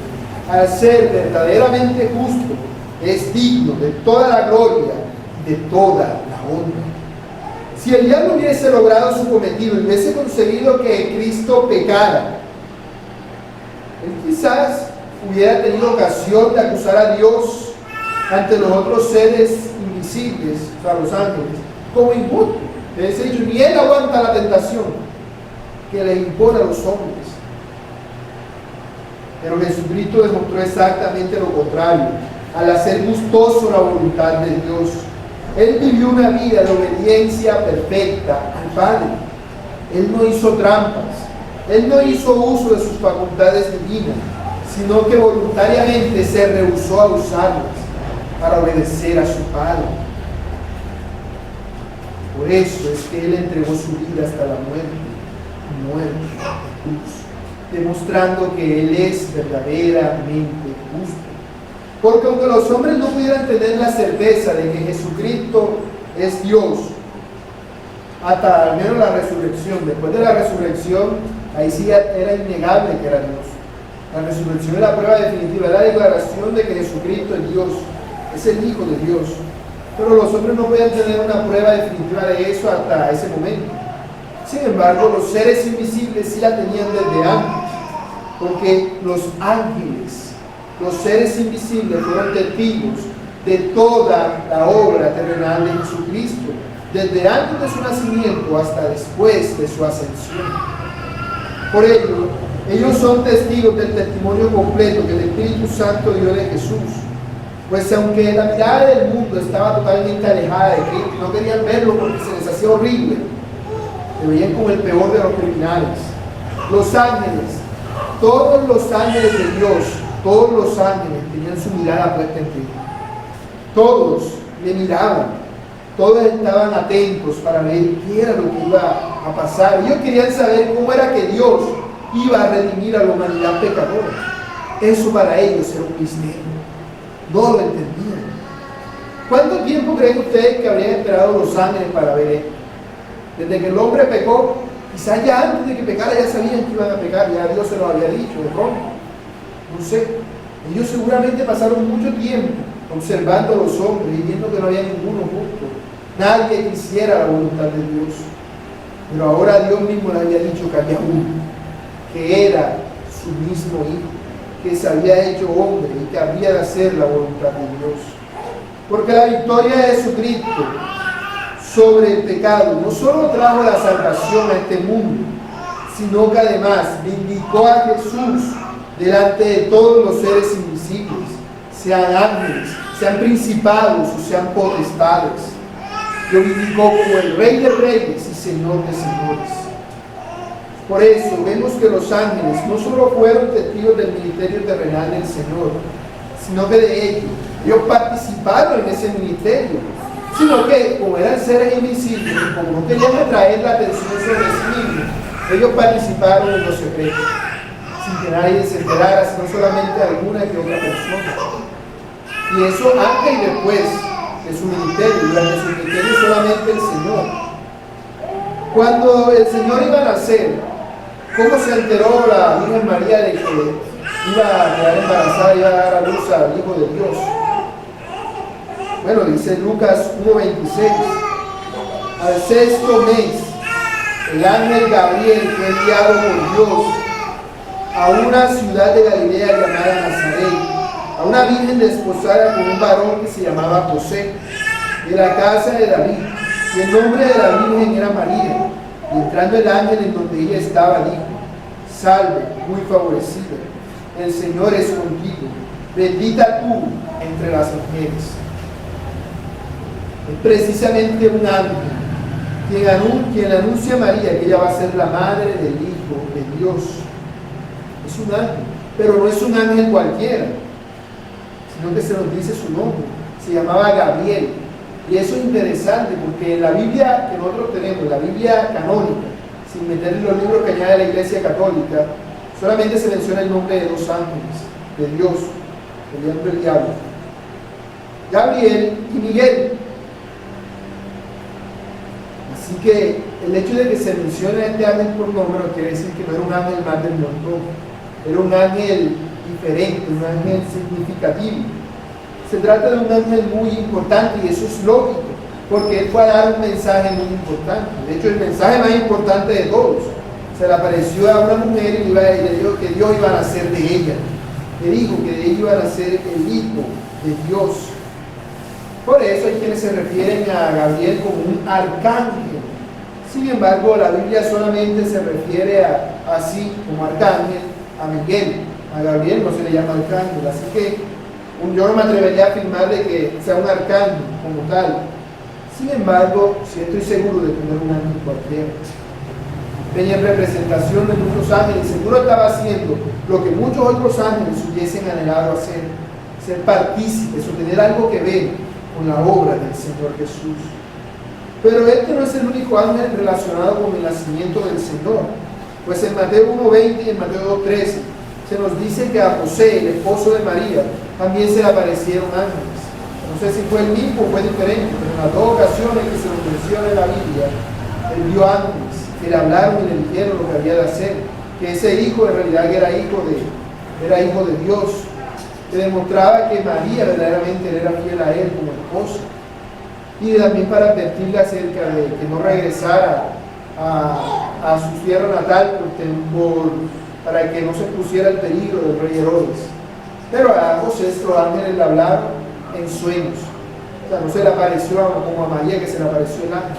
al ser verdaderamente justo, es digno de toda la gloria y de toda la honra. Si el diablo hubiese logrado su cometido y hubiese conseguido que Cristo pecara, él quizás hubiera tenido ocasión de acusar a Dios ante los otros seres invisibles, o sea, los ángeles, como injusto. Es decir, ni él aguanta la tentación que le impone a los hombres. Pero Jesucristo demostró exactamente lo contrario, al hacer gustoso la voluntad de Dios. Él vivió una vida de obediencia perfecta al Padre. Él no hizo trampas, él no hizo uso de sus facultades divinas, sino que voluntariamente se rehusó a usarlas para obedecer a su Padre. Por eso es que él entregó su vida hasta la muerte de cruz, demostrando que él es verdaderamente justo. Porque aunque los hombres no pudieran tener la certeza de que Jesucristo es Dios, hasta al menos la resurrección, después de la resurrección, ahí sí era innegable que era Dios. La resurrección es la prueba definitiva, es la declaración de que Jesucristo es Dios, es el Hijo de Dios. Pero los hombres no podían tener una prueba definitiva de eso hasta ese momento. Sin embargo, los seres invisibles sí la tenían desde antes, porque los ángeles, los seres invisibles, fueron testigos de toda la obra terrenal de Jesucristo, desde antes de su nacimiento hasta después de su ascensión. Por ello, ellos son testigos del testimonio completo que el Espíritu Santo dio de Jesús. Pues aunque la mirada del mundo estaba totalmente alejada de Cristo, no querían verlo porque se les hacía horrible, le veían como el peor de los criminales. Los ángeles, todos los ángeles de Dios, todos los ángeles tenían su mirada puesta en Cristo. Todos le miraban, todos estaban atentos para ver qué era lo que iba a pasar. Ellos querían saber cómo era que Dios iba a redimir a la humanidad pecadora. Eso para ellos era un misterio. No lo entendían. ¿Cuánto tiempo creen ustedes que habrían esperado los ángeles para ver esto? Desde que el hombre pecó, quizás ya antes de que pecara ya sabían que iban a pecar, ya Dios se lo había dicho de pronto. No sé. Ellos seguramente pasaron mucho tiempo observando a los hombres y viendo que no había ninguno justo. Nadie quisiera la voluntad de Dios. Pero ahora Dios mismo le había dicho que había uno, que era su mismo Hijo, que se había hecho hombre y que había de hacer la voluntad de Dios. Porque la victoria de Jesucristo sobre el pecado no solo trajo la salvación a este mundo, sino que además vindicó a Jesús delante de todos los seres invisibles, sean ángeles, sean principados o sean potestades. Lo vindicó como el Rey de Reyes y Señor de Señores. Por eso vemos que los ángeles no solo fueron testigos del ministerio terrenal del Señor, sino que de ellos, ellos participaron en ese ministerio, sino que como eran seres invisibles y como no querían atraer la atención sobre sí mismos, ellos participaron en los secretos, sin que nadie se enterara, sino solamente alguna que otra persona. Y eso antes y después de su ministerio, durante su ministerio solamente el Señor. Cuando el Señor iba a nacer, ¿cómo se enteró la Virgen María de que iba a quedar embarazada y iba a dar a luz al Hijo de Dios? Bueno, dice Lucas 1:26. Al sexto mes, el ángel Gabriel fue enviado por Dios a una ciudad de Galilea llamada Nazaret, a una virgen desposada con un varón que se llamaba José, de la casa de David, y el nombre de la virgen era María. Y entrando el ángel en donde ella estaba, dijo: Salve, muy favorecida, el Señor es contigo, bendita tú entre las mujeres. Es precisamente un ángel quien anuncia a María que ella va a ser la madre del Hijo de Dios. Es un ángel, pero no es un ángel cualquiera, sino que se nos dice su nombre. Se llamaba Gabriel. Y eso es interesante porque en la Biblia que nosotros tenemos, la Biblia canónica, sin meter los libros que añade la Iglesia Católica, solamente se menciona el nombre de dos ángeles, de Dios, el diablo y el diablo, Gabriel y Miguel. Así que el hecho de que se mencione a este ángel por nombre no quiere decir que no era un ángel más del montón, era un ángel diferente, un ángel significativo. Se trata de un ángel muy importante y eso es lógico, porque él fue a dar un mensaje muy importante. De hecho, el mensaje más importante de todos. Se le apareció a una mujer y le dijo que Dios iba a nacer de ella. Le dijo que de ella iba a nacer el Hijo de Dios. Por eso hay quienes se refieren a Gabriel como un arcángel. Sin embargo, la Biblia solamente se refiere así como arcángel a Miguel. A Gabriel no se le llama arcángel. Así que yo no me atrevería a afirmar de que sea un arcángel como tal. Sin embargo, sí estoy seguro de tener un ángel cualquiera. Tenía representación de muchos ángeles, seguro estaba haciendo lo que muchos otros ángeles hubiesen anhelado hacer, ser partícipes o tener algo que ver con la obra del Señor Jesús. Pero este no es el único ángel relacionado con el nacimiento del Señor, pues en Mateo 1:20 y en Mateo 2:13 se nos dice que a José, el esposo de María, también se le aparecieron ángeles. No sé si fue el mismo o fue diferente, pero en las dos ocasiones que se nos menciona en la Biblia, él vio ángeles que le hablaron y le dijeron lo que había de hacer, que ese hijo en realidad era hijo de Dios, que demostraba que María verdaderamente era fiel a él como esposa, y también para advertirle acerca de que no regresara a su tierra natal para que no se pusiera el peligro del rey Herodes. Pero a José estos ángeles le hablaron en sueños. O sea, no se le apareció como a María, que se le apareció el ángel,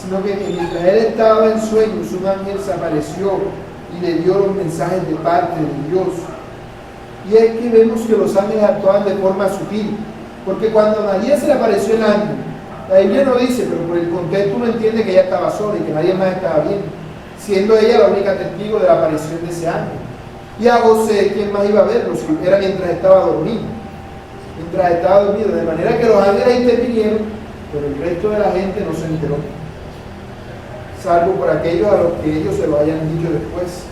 sino que mientras él estaba en sueños, un ángel se apareció y le dio los mensajes de parte de Dios. Y es que vemos que los ángeles actuaban de forma sutil, porque cuando a María se le apareció el ángel, la Biblia no dice, pero por el contexto uno entiende que ella estaba sola y que nadie más estaba viendo, siendo ella la única testigo de la aparición de ese ángel. Y a José, ¿quién más iba a verlo? Si era mientras estaba dormido. De manera que los ángeles intervinieron, pero el resto de la gente no se enteró, salvo por aquellos a los que ellos se lo hayan dicho después.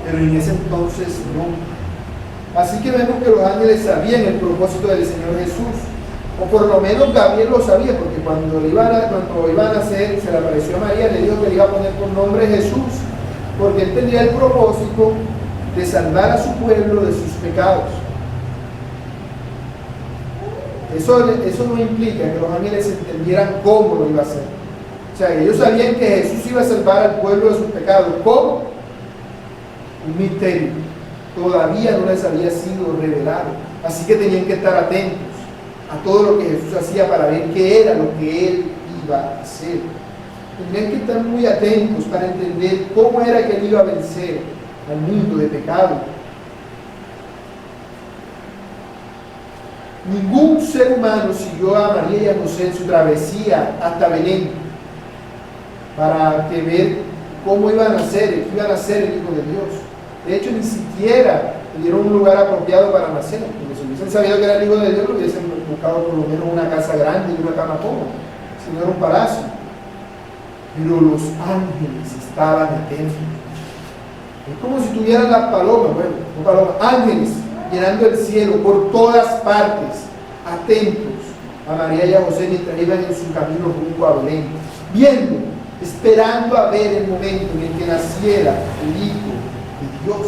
Pero en ese entonces no. Así que vemos que los ángeles sabían el propósito del Señor Jesús, o por lo menos Gabriel lo sabía, porque cuando iba a nacer, se le apareció a María, le dijo que le iba a poner por nombre Jesús, porque él tenía el propósito de salvar a su pueblo de sus pecados. Eso no implica que los ángeles entendieran cómo lo iba a hacer. O sea, ellos sabían que Jesús iba a salvar al pueblo de sus pecados. ¿Cómo? Un misterio. Todavía no les había sido revelado. Así que tenían que estar atentos a todo lo que Jesús hacía para ver qué era lo que Él iba a hacer. Tenían que estar muy atentos para entender cómo era que Él iba a vencer al mundo de pecado. Ningún ser humano siguió a María y a José en su travesía hasta Belén para ver cómo iban a nacer, que iban a ser el Hijo de Dios. De hecho, ni siquiera le dieron un lugar apropiado para nacer, porque si hubiesen sabido que era el Hijo de Dios, lo hubiesen buscado por lo menos una casa grande y una cama cómoda, si no era un palacio. Pero los ángeles estaban atentos. Es como si tuvieran las palomas, ángeles llenando el cielo por todas partes, atentos a María y a José mientras iban en su camino rumbo a Belén, viendo, esperando a ver el momento en el que naciera el Hijo de Dios.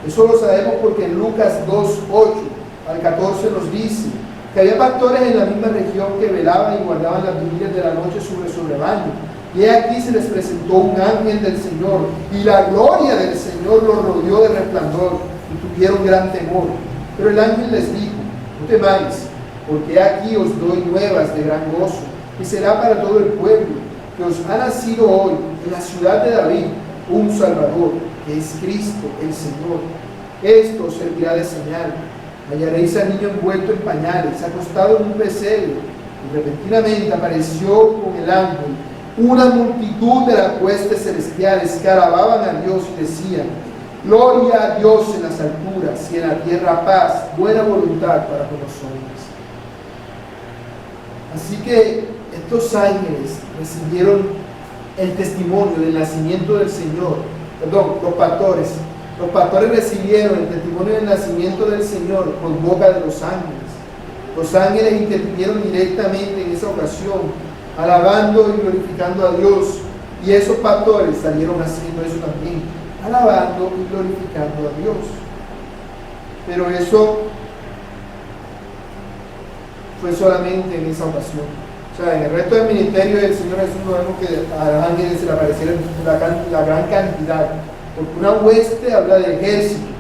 Eso lo sabemos porque en Lucas 2:8 al 14 nos dice que había pastores en la misma región que velaban y guardaban las vigilias de la noche sobre su rebaño. Y aquí se les presentó un ángel del Señor, y la gloria del Señor los rodeó de resplandor, y tuvieron gran temor. Pero el ángel les dijo: no temáis, porque aquí os doy nuevas de gran gozo, que será para todo el pueblo, que os ha nacido hoy en la ciudad de David un Salvador, que es Cristo el Señor. Esto os servirá de señal: hallaréis al niño envuelto en pañales, acostado en un pesebre. Y repentinamente apareció con el ángel una multitud de las huestes celestiales que alababan a Dios y decían: gloria a Dios en las alturas y en la tierra paz, buena voluntad para con los hombres. Así que estos ángeles recibieron el testimonio del nacimiento del Señor. Los pastores recibieron el testimonio del nacimiento del Señor por boca de los ángeles. Los ángeles intervinieron directamente en esa ocasión, alabando y glorificando a Dios, y esos pastores salieron haciendo eso también, alabando y glorificando a Dios. Pero eso fue solamente en esa ocasión. O sea, en el resto del ministerio del Señor Jesús no vemos que a los ángeles se le aparecieron la gran cantidad, porque una hueste habla de ejército,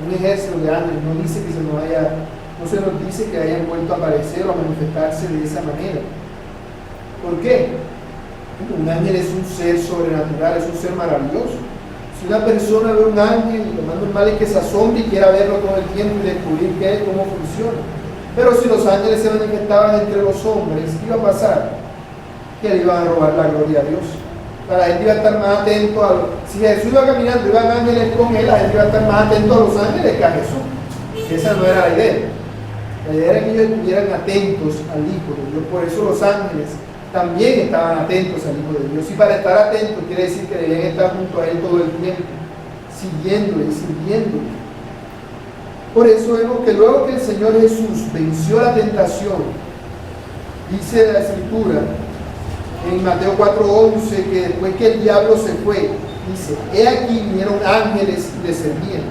un ejército de ángeles, no dice que no se nos dice que hayan vuelto a aparecer o a manifestarse de esa manera. ¿Por qué? Un ángel es un ser sobrenatural, es un ser maravilloso. Si una persona ve un ángel, lo más normal es que se asombre y quiera verlo todo el tiempo y descubrir qué es, cómo funciona. Pero si los ángeles se manifestaban entre los hombres, ¿qué iba a pasar? Que le iban a robar la gloria a Dios. La gente iba a estar más atento a si Jesús iba caminando, iban ángeles con él, la gente iba a estar más atento a los ángeles que a Jesús. Esa no era la idea. La idea era que ellos estuvieran atentos al Hijo de Dios. Por eso los ángeles también estaban atentos al Hijo de Dios. Y para estar atentos quiere decir que debían estar junto a Él todo el tiempo, siguiéndole y sirviéndole. Por eso vemos que luego que el Señor Jesús venció la tentación, dice la Escritura en Mateo 4:11, que después que el diablo se fue, dice, he aquí vinieron ángeles y le servían.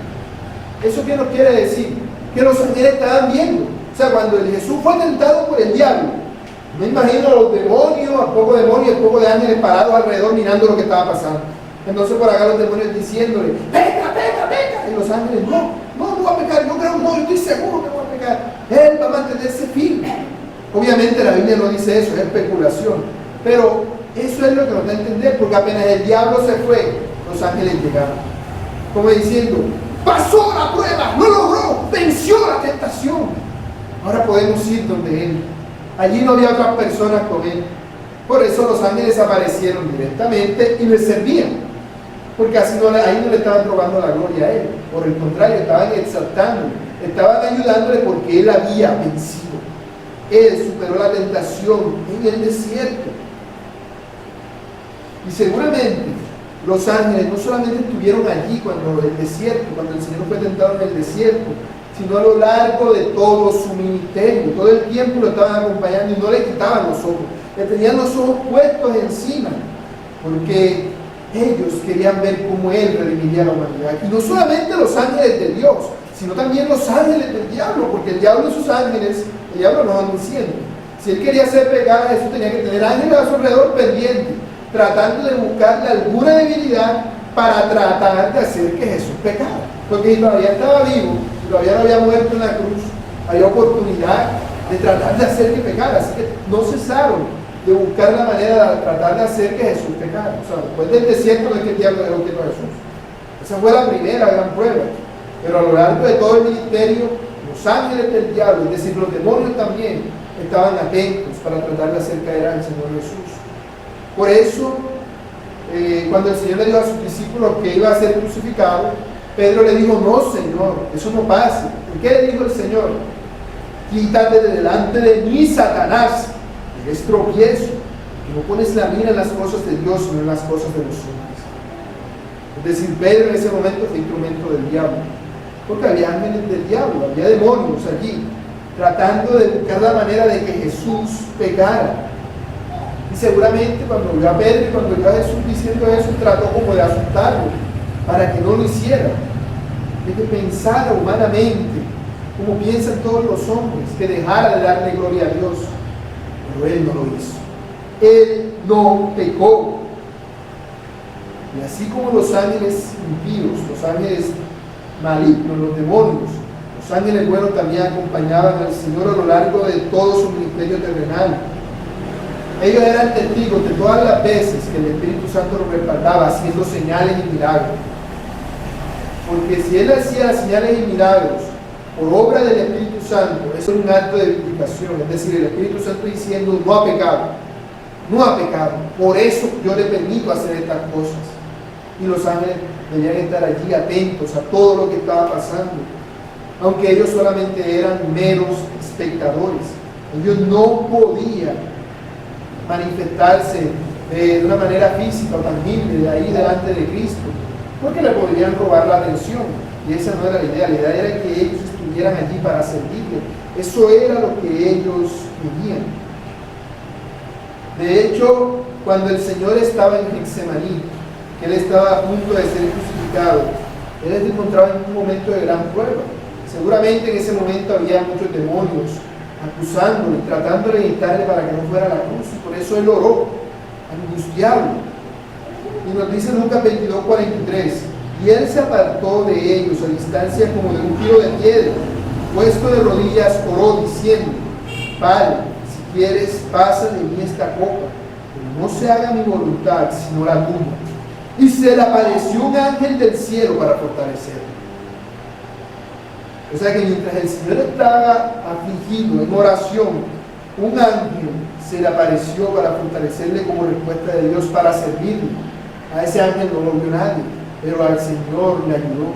¿Eso qué nos quiere decir? Que los ángeles estaban viendo. O sea, cuando Jesús fue tentado por el diablo, me imagino a los demonios, a poco demonios, a poco de ángeles parados alrededor mirando lo que estaba pasando. Entonces por acá los demonios diciéndole, peca, peca, peca. Y los ángeles, no voy a pecar, yo creo, no, yo estoy seguro que no voy a pecar. Él va a mantenerse firme. Obviamente la Biblia no dice eso, es especulación. Pero eso es lo que nos da a entender, porque apenas el diablo se fue, los ángeles llegaron. Como diciendo, pasó la prueba, lo logró, venció la tentación. Ahora podemos ir donde Él. Allí no había otras personas con Él. Por eso los ángeles aparecieron directamente y le servían. Porque así ahí no le estaban robando la gloria a Él. Por el contrario, estaban exaltándole, estaban ayudándole porque Él había vencido. Él superó la tentación en el desierto. Y seguramente los ángeles no solamente estuvieron allí cuando el Señor fue tentado en el desierto, sino a lo largo de todo su ministerio. Todo el tiempo lo estaban acompañando y no le quitaban los ojos. Le tenían los ojos puestos encima, porque ellos querían ver cómo Él redimiría a la humanidad. Y no solamente los ángeles de Dios, sino también los ángeles del diablo, porque el diablo y sus ángeles, el diablo nos van diciendo, si él quería hacer pecar a Jesús, tenía que tener ángeles a su alrededor pendientes, tratando de buscarle alguna debilidad para tratar de hacer que Jesús pecara. Porque si todavía estaba vivo, si todavía no había muerto en la cruz, había oportunidad de tratar de hacer que pecara. Así que no cesaron de buscar la manera de tratar de hacer que Jesús pecara. O sea, después del desierto no es que el diablo dejó quieto a Jesús. Esa fue la primera gran prueba. Pero a lo largo de todo el ministerio, los ángeles del diablo, es decir, los demonios también, estaban atentos para tratar de hacer caer al Señor Jesús. Por eso, cuando el Señor le dijo a sus discípulos que iba a ser crucificado, Pedro le dijo, no, Señor, eso no pase. ¿Por qué le dijo el Señor? Quítate de delante de mí, Satanás, eres tropiezo, que no pones la mira en las cosas de Dios, sino en las cosas de los hombres. Es decir, Pedro en ese momento fue instrumento del diablo, porque había ángeles del diablo, había demonios allí, tratando de buscar la manera de que Jesús pecara. Y seguramente cuando vio a Pedro y cuando vio a Jesús diciendo eso, trató como de asustarlo, para que no lo hiciera, de que pensara humanamente, como piensan todos los hombres, que dejara de darle gloria a Dios. Pero Él no lo hizo. Él no pecó. Y así como los ángeles impíos, los ángeles malignos, los demonios, los ángeles buenos también acompañaban al Señor a lo largo de todo su ministerio terrenal. Ellos eran testigos de todas las veces que el Espíritu Santo los respaldaba haciendo señales y milagros. Porque si Él hacía las señales y milagros por obra del Espíritu Santo, eso es un acto de vindicación, es decir, el Espíritu Santo diciendo, no ha pecado, por eso yo le permito hacer estas cosas. Y los ángeles debían estar allí atentos a todo lo que estaba pasando, aunque ellos solamente eran meros espectadores. Ellos no podían manifestarse de una manera física o tangible de ahí delante de Cristo, porque le podrían robar la atención, y esa no era la idea era que ellos estuvieran allí para servirle. Eso era lo que ellos querían. De hecho, cuando el Señor estaba en Getsemaní, que Él estaba a punto de ser crucificado, Él se encontraba en un momento de gran prueba. Seguramente en ese momento había muchos demonios acusándole y tratándole de evitarle para que no fuera a la cruz. Y por eso él oró, angustiado. Y nos dice Lucas 22:43, y él se apartó de ellos a distancia como de un tiro de piedra, puesto de rodillas oró diciendo: Padre, si quieres, pasa de mí esta copa, pero no se haga mi voluntad sino la tuya. Y se le apareció un ángel del cielo para fortalecerlo. O sea que mientras el Señor estaba afligido en oración, un ángel se le apareció para fortalecerle como respuesta de Dios para servirle. A ese ángel no lo vio nadie, pero al Señor le ayudó,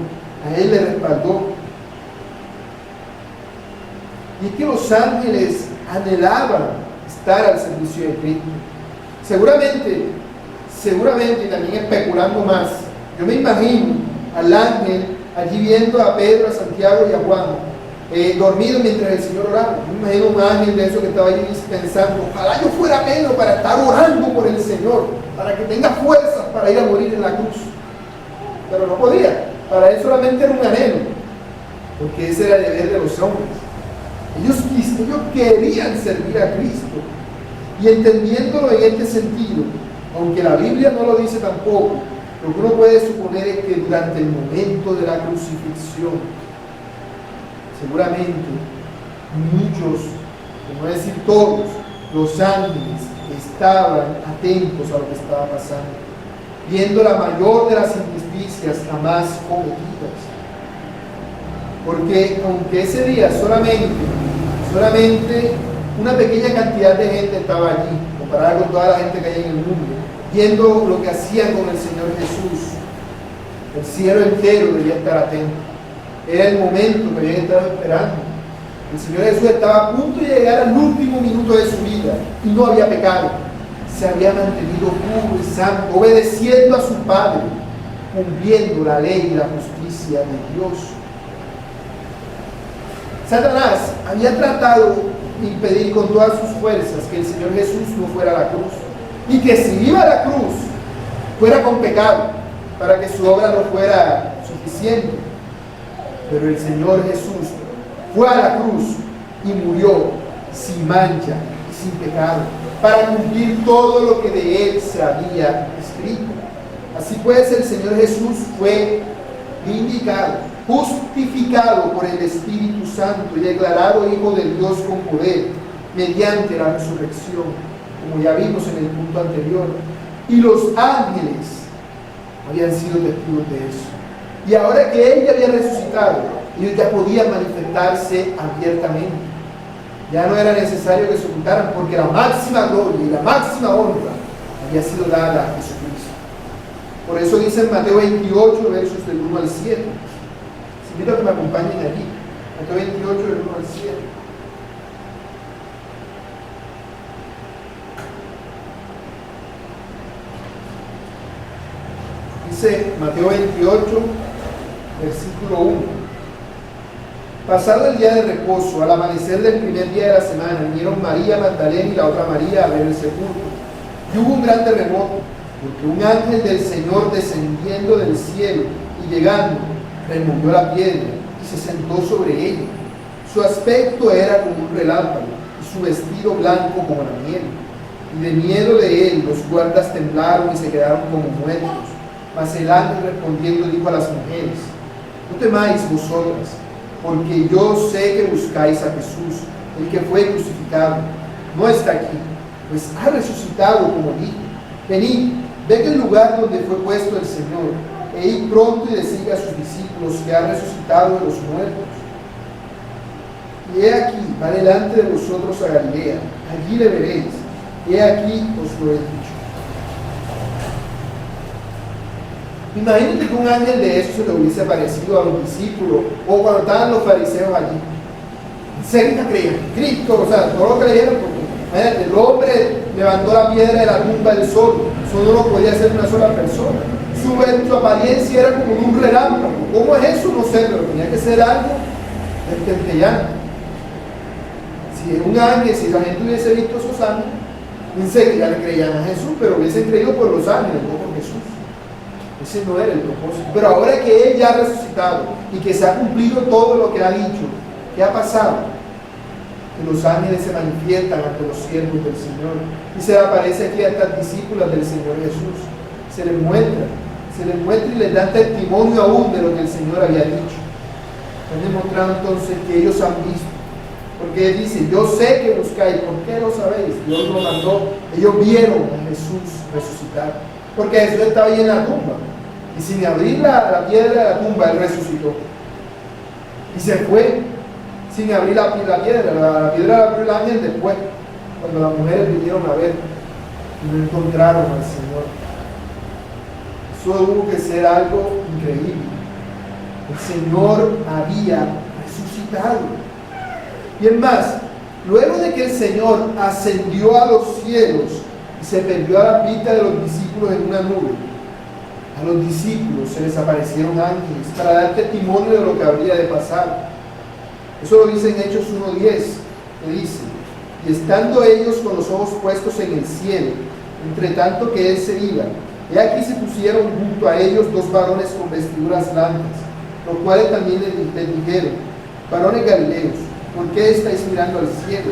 a él le respaldó. Y es que los ángeles anhelaban estar al servicio de Cristo. Seguramente, y también especulando más, yo me imagino al ángel allí viendo a Pedro, a Santiago y a Juan dormidos mientras el Señor oraba. Yo me imagino un ángel de eso que estaba allí pensando: ojalá yo fuera Pedro para estar orando por el Señor, para que tenga fuerzas para ir a morir en la cruz. Pero no podía, para él solamente era un anhelo, porque ese era el deber de los hombres. Ellos querían servir a Cristo, y entendiéndolo en este sentido, aunque la Biblia no lo dice tampoco, lo que uno puede suponer es que durante el momento de la crucifixión, seguramente muchos, por no decir todos, los ángeles estaban atentos a lo que estaba pasando, viendo la mayor de las injusticias jamás cometidas. Porque aunque ese día solamente una pequeña cantidad de gente estaba allí, comparada con toda la gente que hay en el mundo, viendo lo que hacían con el Señor Jesús, el cielo entero debía estar atento. Era el momento que habían estado esperando. El Señor Jesús estaba a punto de llegar al último minuto de su vida y no había pecado. Se había mantenido puro y santo, obedeciendo a su Padre, cumpliendo la ley y la justicia de Dios. Satanás había tratado de impedir con todas sus fuerzas que el Señor Jesús no fuera a la cruz, y que si iba a la cruz fuera con pecado, para que su obra no fuera suficiente. Pero el Señor Jesús fue a la cruz y murió sin mancha y sin pecado, para cumplir todo lo que de él se había escrito. Así pues, el Señor Jesús fue vindicado, justificado por el Espíritu Santo y declarado Hijo de Dios con poder mediante la resurrección, como ya vimos en el punto anterior. Y los ángeles habían sido testigos de eso. Y ahora que él ya había resucitado, ellos ya podían manifestarse abiertamente. Ya no era necesario que se ocultaran, porque la máxima gloria y la máxima honra había sido dada a Jesucristo. Por eso dice en Mateo 28, versos del 1 al 7. Si invito a que me acompañen allí. Mateo 28, del 1 al 7. Dice Mateo 28, versículo 1. Pasado el día de reposo, al amanecer del primer día de la semana, vinieron María Magdalena y la otra María a ver el sepulcro. Y hubo un gran terremoto, porque un ángel del Señor descendiendo del cielo y llegando, removió la piedra y se sentó sobre ella. Su aspecto era como un relámpago y su vestido blanco como la nieve. Y de miedo de él los guardas temblaron y se quedaron como muertos. Mas el ángel respondiendo dijo a las mujeres: no temáis vosotras, porque yo sé que buscáis a Jesús, el que fue crucificado. No está aquí, pues ha resucitado como dijo. Venid, ved el lugar donde fue puesto el Señor, e id pronto y decid a sus discípulos que ha resucitado de los muertos. Y he aquí, va delante de vosotros a Galilea, allí le veréis. He aquí os lo he dicho. Imagínate que un ángel de eso se le hubiese aparecido a los discípulos o cuando estaban los fariseos allí. Enseguida creían, Cristo, o sea, todos lo creyeron porque el hombre levantó la piedra de la tumba del sol, eso no lo podía hacer una sola persona. Su apariencia era como un relámpago. ¿Cómo es eso? No sé, pero tenía que ser algo centellante. Si un ángel, si la gente hubiese visto esos ángeles, enseguida le creían a Jesús, pero hubiesen creído por los ángeles, no por Jesús. Ese no era el propósito. Pero ahora que Él ya ha resucitado y que se ha cumplido todo lo que ha dicho, ¿qué ha pasado? que los ángeles se manifiestan ante los siervos del Señor. Y se le aparece aquí a estas discípulas del Señor Jesús. Se les muestra y les da testimonio aún de lo que el Señor había dicho. Están demostrando entonces que ellos han visto. Porque Él dice, yo sé que buscáis, ¿por qué lo sabéis? Dios lo mandó. Ellos vieron a Jesús resucitar. Porque Jesús estaba ahí en la tumba. Y sin abrir la piedra de la tumba, Él resucitó. Y se fue sin abrir la piedra. La piedra la abrió el ángel después, cuando las mujeres vinieron a ver y no encontraron al Señor. Eso tuvo que ser algo increíble. El Señor había resucitado. Y es más, luego de que el Señor ascendió a los cielos y se perdió a la vista de los discípulos en una nube, a los discípulos se les aparecieron ángeles para dar testimonio de lo que habría de pasar. Eso lo dice en Hechos 1:10, que dice, y estando ellos con los ojos puestos en el cielo, entre tanto que Él se iba, he aquí se pusieron junto a ellos dos varones con vestiduras blancas, los cuales también les dijeron, varones galileos, ¿por qué estáis mirando al cielo?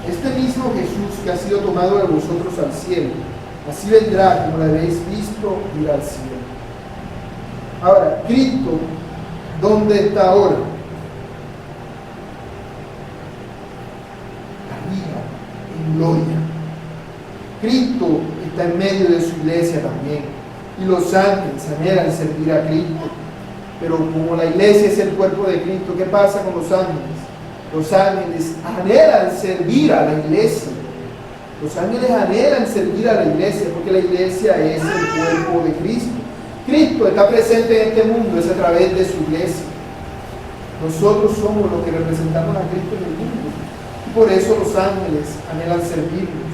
Este mismo Jesús que ha sido tomado de vosotros al cielo, así vendrá como lo habéis visto ir al cielo. Ahora, Cristo, ¿dónde está ahora? Arriba, en gloria. Cristo está en medio de su iglesia también. Y los ángeles anhelan servir a Cristo. Pero como la iglesia es el cuerpo de Cristo, ¿qué pasa con los ángeles? Los ángeles anhelan servir a la iglesia. Los ángeles anhelan servir a la iglesia porque la iglesia es el cuerpo de Cristo. Cristo está presente en este mundo, es a través de su iglesia. Nosotros somos los que representamos a Cristo en el mundo. Y por eso los ángeles anhelan servirnos,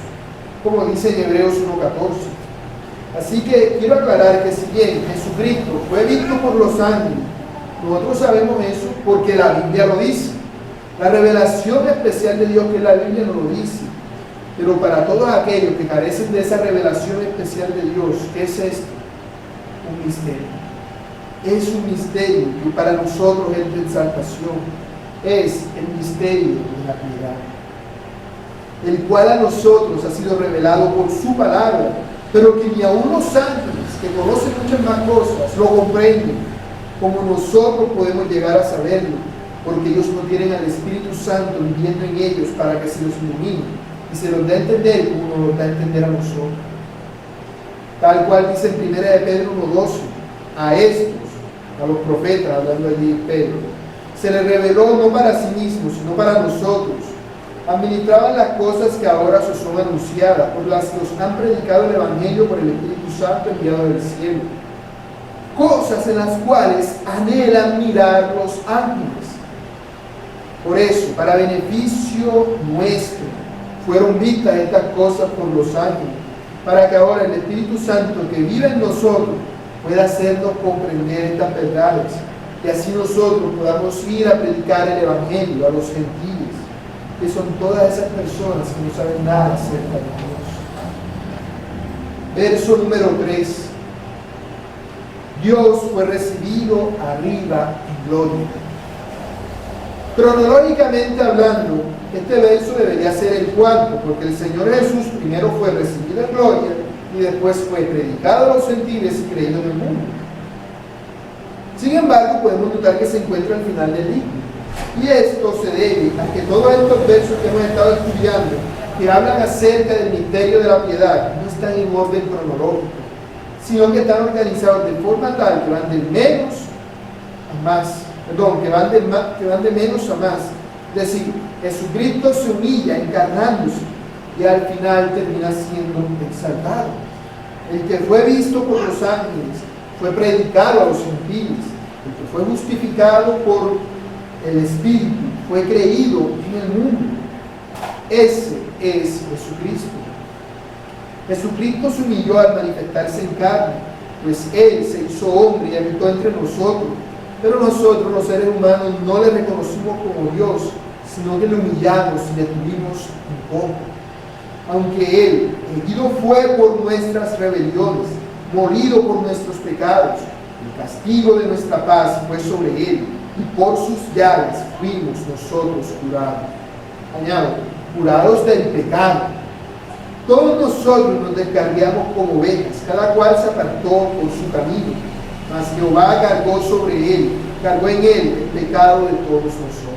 como dice en Hebreos 1:14. Así que quiero aclarar que si bien Jesucristo fue visto por los ángeles, nosotros sabemos eso porque la Biblia lo dice. La revelación especial de Dios que la Biblia no lo dice. Pero para todos aquellos que carecen de esa revelación especial de Dios, ¿qué es esto? Un misterio. Es un misterio y para nosotros es de exaltación. Es el misterio de la piedad, el cual a nosotros ha sido revelado por su palabra, pero que ni aun los ángeles, que conocen muchas más cosas, lo comprenden, como nosotros podemos llegar a saberlo, porque ellos no tienen al Espíritu Santo viviendo en ellos para que se los ilumine y se los dé a entender como nos lo da a entender a nosotros. Tal cual dice en 1 de Pedro 1:12, a estos, a los profetas, hablando allí de Pedro, se les reveló no para sí mismos, sino para nosotros. Administraban las cosas que ahora os son anunciadas, por las que os han predicado el Evangelio por el Espíritu Santo enviado del cielo. Cosas en las cuales anhelan mirar los ángeles. Por eso, para beneficio nuestro, fueron vistas estas cosas por los ángeles, para que ahora el Espíritu Santo que vive en nosotros pueda hacernos comprender estas verdades, y así nosotros podamos ir a predicar el Evangelio a los gentiles, que son todas esas personas que no saben nada acerca de Dios. Verso número 3. Dios fue recibido arriba en gloria. Cronológicamente hablando, este verso debería ser el cuarto, porque el Señor Jesús primero fue recibido en gloria y después fue predicado a los gentiles y creído en el mundo. Sin embargo, podemos notar que se encuentra al final del libro. Y esto se debe a que todos estos versos que hemos estado estudiando, que hablan acerca del misterio de la piedad, no están en orden cronológico, sino que están organizados de forma tal que van de menos a más, que van de menos a más. Es decir, Jesucristo se humilla encarnándose y al final termina siendo exaltado. El que fue visto por los ángeles fue predicado a los gentiles. El que fue justificado por el Espíritu fue creído en el mundo. Ese es Jesucristo. Jesucristo se humilló al manifestarse en carne, pues Él se hizo hombre y habitó entre nosotros. Pero nosotros, los seres humanos, no le reconocimos como Dios, sino que le humillamos y le tuvimos un poco. Aunque Él, herido fue por nuestras rebeliones, molido por nuestros pecados, el castigo de nuestra paz fue sobre Él, y por sus llagas fuimos nosotros curados. Añado, curados del pecado. Todos nosotros nos descarriamos como ovejas, cada cual se apartó por su camino, mas Jehová cargó en él el pecado de todos nosotros.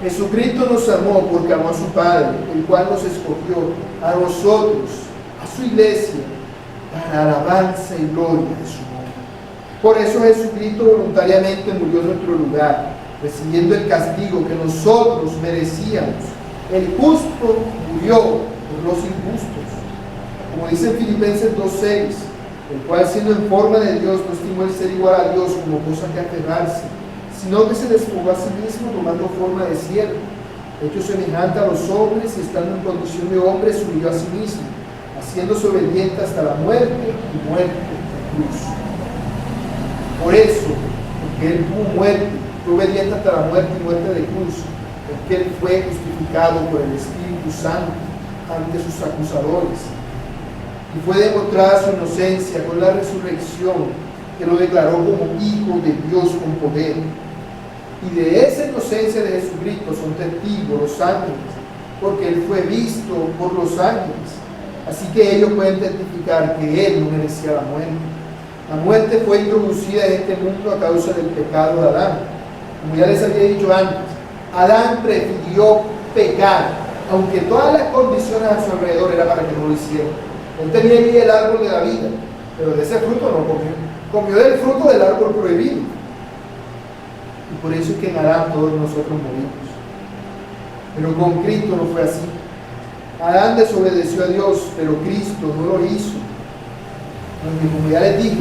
Jesucristo nos amó porque amó a su Padre, el cual nos escogió a nosotros, a su iglesia, para alabanza y gloria de su nombre. Por eso Jesucristo voluntariamente murió en nuestro lugar, recibiendo el castigo que nosotros merecíamos. El justo murió por los injustos. Como dice en Filipenses 2:6, el cual siendo en forma de Dios no estimó el ser igual a Dios como cosa que aferrarse, sino que se despojó a sí mismo tomando forma de siervo, hecho semejante a los hombres y estando en condición de hombre se humilló a sí mismo, haciéndose obediente hasta la muerte y muerte de cruz. Por eso, porque él fue muerte, fue obediente hasta la muerte y muerte de cruz, es que él fue justificado por el Espíritu Santo ante sus acusadores, y fue demostrada su inocencia con la resurrección que lo declaró como hijo de Dios con poder. Y de esa inocencia de Jesucristo son testigos los ángeles, porque él fue visto por los ángeles. Así que ellos pueden testificar que él no merecía la muerte. La muerte fue introducida en este mundo a causa del pecado de Adán. Como ya les había dicho antes, Adán prefirió pecar, aunque todas las condiciones a su alrededor eran para que no lo hiciera. Él tenía allí el árbol de la vida, pero de ese fruto no comió. Comió del fruto del árbol prohibido. Y por eso es que en Adán todos nosotros morimos. Pero con Cristo no fue así. Adán desobedeció a Dios, pero Cristo no lo hizo. Porque como ya les dije,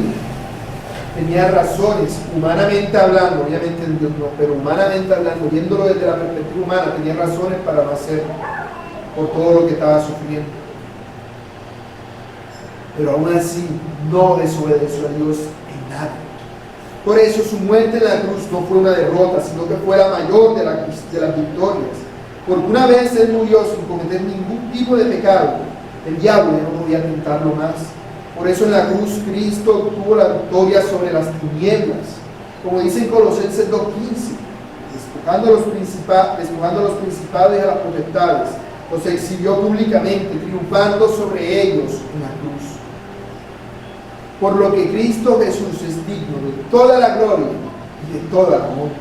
tenía razones, humanamente hablando, obviamente en Dios no, pero humanamente hablando, viéndolo desde la perspectiva humana, tenía razones para no hacerlo, por todo lo que estaba sufriendo. Pero aún así, no desobedeció a Dios en nada. Por eso su muerte en la cruz no fue una derrota, sino que fue la mayor de las victorias. Porque una vez él murió sin cometer ningún tipo de pecado, el diablo ya no podía tentarlo más. Por eso en la cruz Cristo tuvo la victoria sobre las tinieblas, como dice en Colosenses 2:15, despojando a los principados y a las potestades, los exhibió públicamente, triunfando sobre ellos en la cruz. Por lo que Cristo Jesús es digno de toda la gloria y de toda la honra,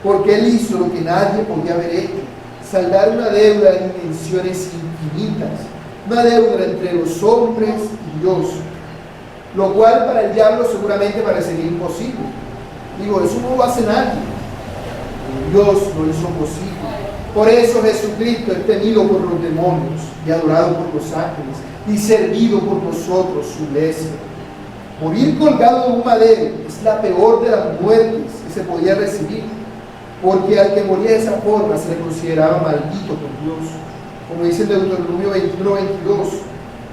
porque él hizo lo que nadie podía haber hecho, saldar una deuda de dimensiones infinitas, una deuda entre los hombres y Dios, lo cual para el diablo seguramente parecería imposible. Digo, eso no lo hace nadie. Dios lo hizo posible. Por eso Jesucristo es temido por los demonios y adorado por los ángeles y servido por nosotros, su iglesia. Morir colgado en un madero es la peor de las muertes que se podía recibir, porque al que moría de esa forma se le consideraba maldito por Dios. Como dice en Deuteronomio 21:22,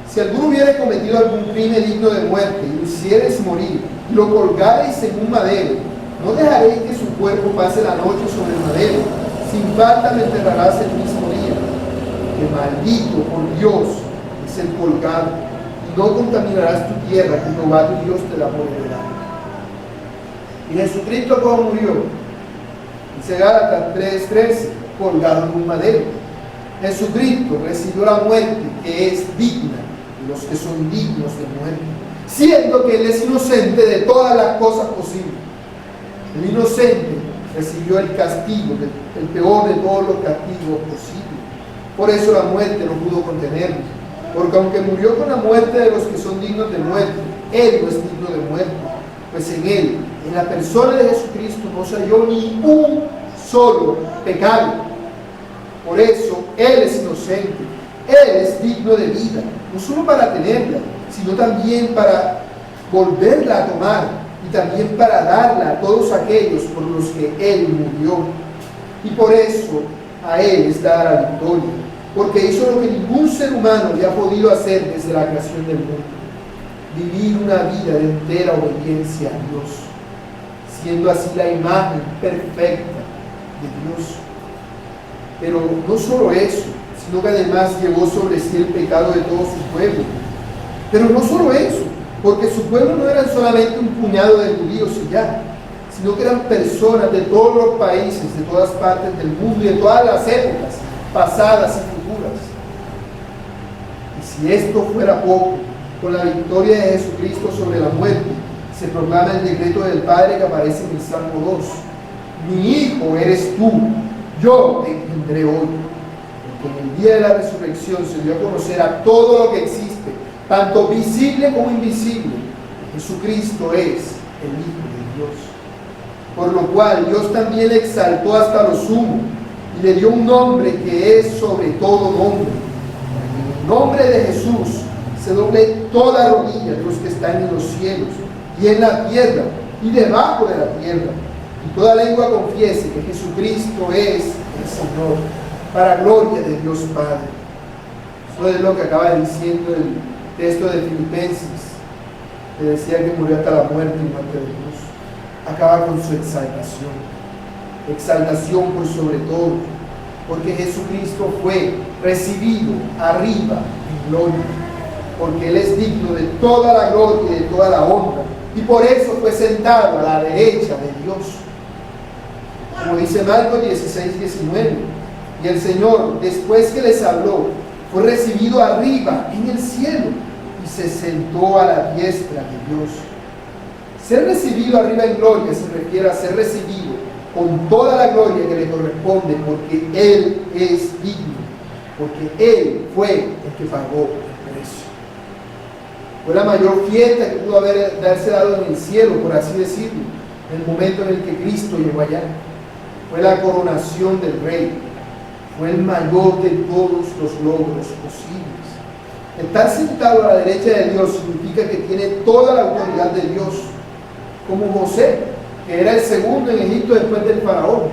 si alguno hubiera cometido algún crimen digno de muerte y lo hicierais morir y lo colgarais en un madero, no dejaréis que su cuerpo pase la noche sobre el madero, sin falta lo enterrarás el mismo día. Que maldito por Dios es el colgado, y no contaminarás tu tierra que Jehová tu Dios te da por heredad. Y Jesucristo, ¿cómo murió? Dice Gálatas 3:13, colgado en un madero. Jesucristo recibió la muerte que es digna de los que son dignos de muerte, siendo que él es inocente de todas las cosas posibles. El inocente recibió el castigo, el peor de todos los castigos posibles. Por eso la muerte no pudo contenerlo, porque aunque murió con la muerte de los que son dignos de muerte, él no es digno de muerte, pues en él, en la persona de Jesucristo, no se halló ni un solo pecado. Por eso él es inocente, él es digno de vida, no solo para tenerla, sino también para volverla a tomar, y también para darla a todos aquellos por los que él murió. Y por eso a él es dada la victoria, porque hizo lo que ningún ser humano había podido hacer desde la creación del mundo: vivir una vida de entera obediencia a Dios, siendo así la imagen perfecta de Dios. Pero no solo eso, sino que además llevó sobre sí el pecado de todo su pueblo. Pero no solo eso, porque su pueblo no eran solamente un puñado de judíos y ya, sino que eran personas de todos los países, de todas partes del mundo y de todas las épocas, pasadas y futuras. Y si esto fuera poco, con la victoria de Jesucristo sobre la muerte, se proclama el decreto del Padre que aparece en el Salmo 2. Mi hijo eres tú, yo te engendré hoy. Porque en el día de la resurrección se dio a conocer a todo lo que existe, tanto visible como invisible. Jesucristo es el Hijo de Dios. Por lo cual Dios también le exaltó hasta lo sumo y le dio un nombre que es sobre todo nombre. Para que en el nombre de Jesús se doble toda rodilla de los que están en los cielos y en la tierra y debajo de la tierra, y toda lengua confiese que Jesucristo es el Señor, para gloria de Dios Padre. Eso es lo que acaba diciendo el texto de Filipenses, que decía que murió hasta la muerte y muerte de cruz. Acaba con su exaltación por sobre todo, porque Jesucristo fue recibido arriba en gloria, porque Él es digno de toda la gloria y de toda la honra, y por eso fue sentado a la derecha de Dios. Como dice Marcos 16:19, y el Señor, después que les habló, fue recibido arriba en el cielo y se sentó a la diestra de Dios. Ser recibido arriba en gloria se refiere a ser recibido con toda la gloria que le corresponde, porque Él es digno, porque Él fue el que pagó el precio. Fue la mayor fiesta que pudo darse dado en el cielo, por así decirlo, en el momento en el que Cristo llegó allá. Fue la coronación del Rey, fue el mayor de todos los logros posibles. Estar sentado a la derecha de Dios significa que tiene toda la autoridad de Dios, como José, que era el segundo en Egipto después del faraón,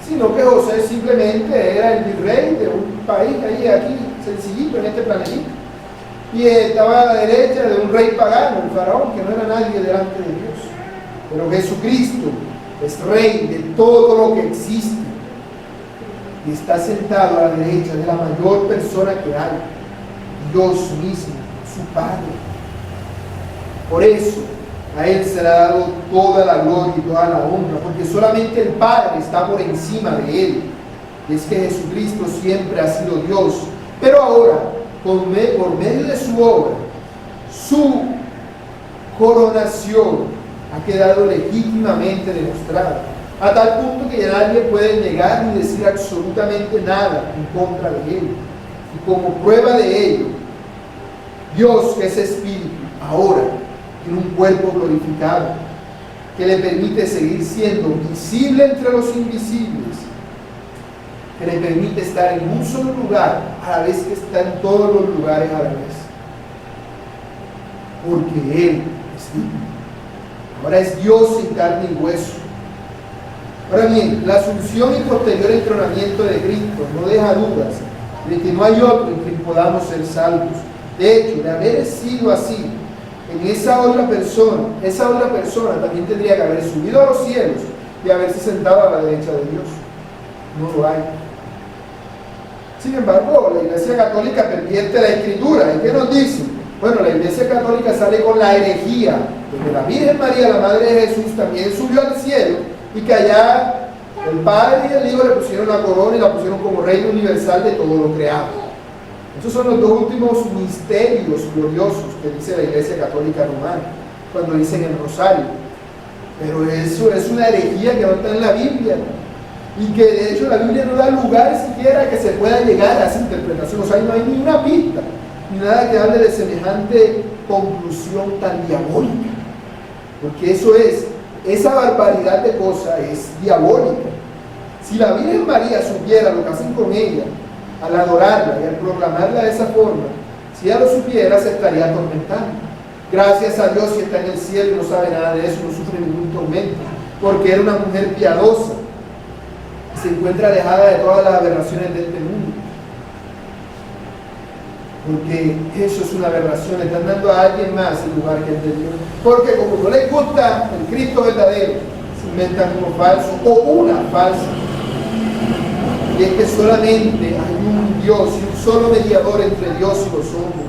sino que José simplemente era el virrey de un país ahí, aquí, sencillito en este planeta, y estaba a la derecha de un rey pagano, el faraón, que no era nadie delante de Dios. Pero Jesucristo es rey de todo lo que existe y está sentado a la derecha de la mayor persona que hay, Dios mismo, su Padre. Por eso a Él se le ha dado toda la gloria y toda la honra, porque solamente el Padre está por encima de Él. Y es que Jesucristo siempre ha sido Dios, pero ahora, por medio de su obra, su coronación ha quedado legítimamente demostrada, a tal punto que ya nadie puede negar ni decir absolutamente nada en contra de Él. Y como prueba de ello, Dios, que es Espíritu, ahora tiene un cuerpo glorificado que le permite seguir siendo visible entre los invisibles, que le permite estar en un solo lugar a la vez que está en todos los lugares a la vez, porque Él es digno. Ahora es Dios en carne y hueso. Ahora bien, la asunción y posterior entronamiento de Cristo no deja dudas de que no hay otro en quien podamos ser salvos. De hecho, de haber sido así, en esa otra persona también tendría que haber subido a los cielos y haberse sentado a la derecha de Dios. No lo hay. Sin embargo, la Iglesia Católica pervierte la Escritura. ¿Y qué nos dice? Bueno, la Iglesia Católica sale con la herejía de que la Virgen María, la Madre de Jesús, también subió al cielo y que allá el Padre y el Hijo le pusieron la corona y la pusieron como reino universal de todo lo creado. Esos son los dos últimos misterios gloriosos que dice la Iglesia Católica Romana cuando dicen el rosario. Pero eso es una herejía que no está en la Biblia, y que de hecho la Biblia no da lugar siquiera a que se pueda llegar a esa interpretación. O sea, no hay ni una pista ni nada que hable de semejante conclusión tan diabólica, porque esa barbaridad de cosas es diabólica. Si la Virgen María supiera lo que hacen con ella al adorarla y al proclamarla de esa forma, si ella lo supiera, se estaría atormentando. Gracias a Dios, si está en el cielo y no sabe nada de eso, no sufre ningún tormento, porque era una mujer piadosa y se encuentra alejada de todas las aberraciones de este mundo. Porque eso es una aberración, le están dando a alguien más el lugar que es de Dios. Porque como no les gusta el Cristo verdadero, se inventan uno falso o una falsa. Y es que solamente hay un Dios y un solo mediador entre Dios y los hombres,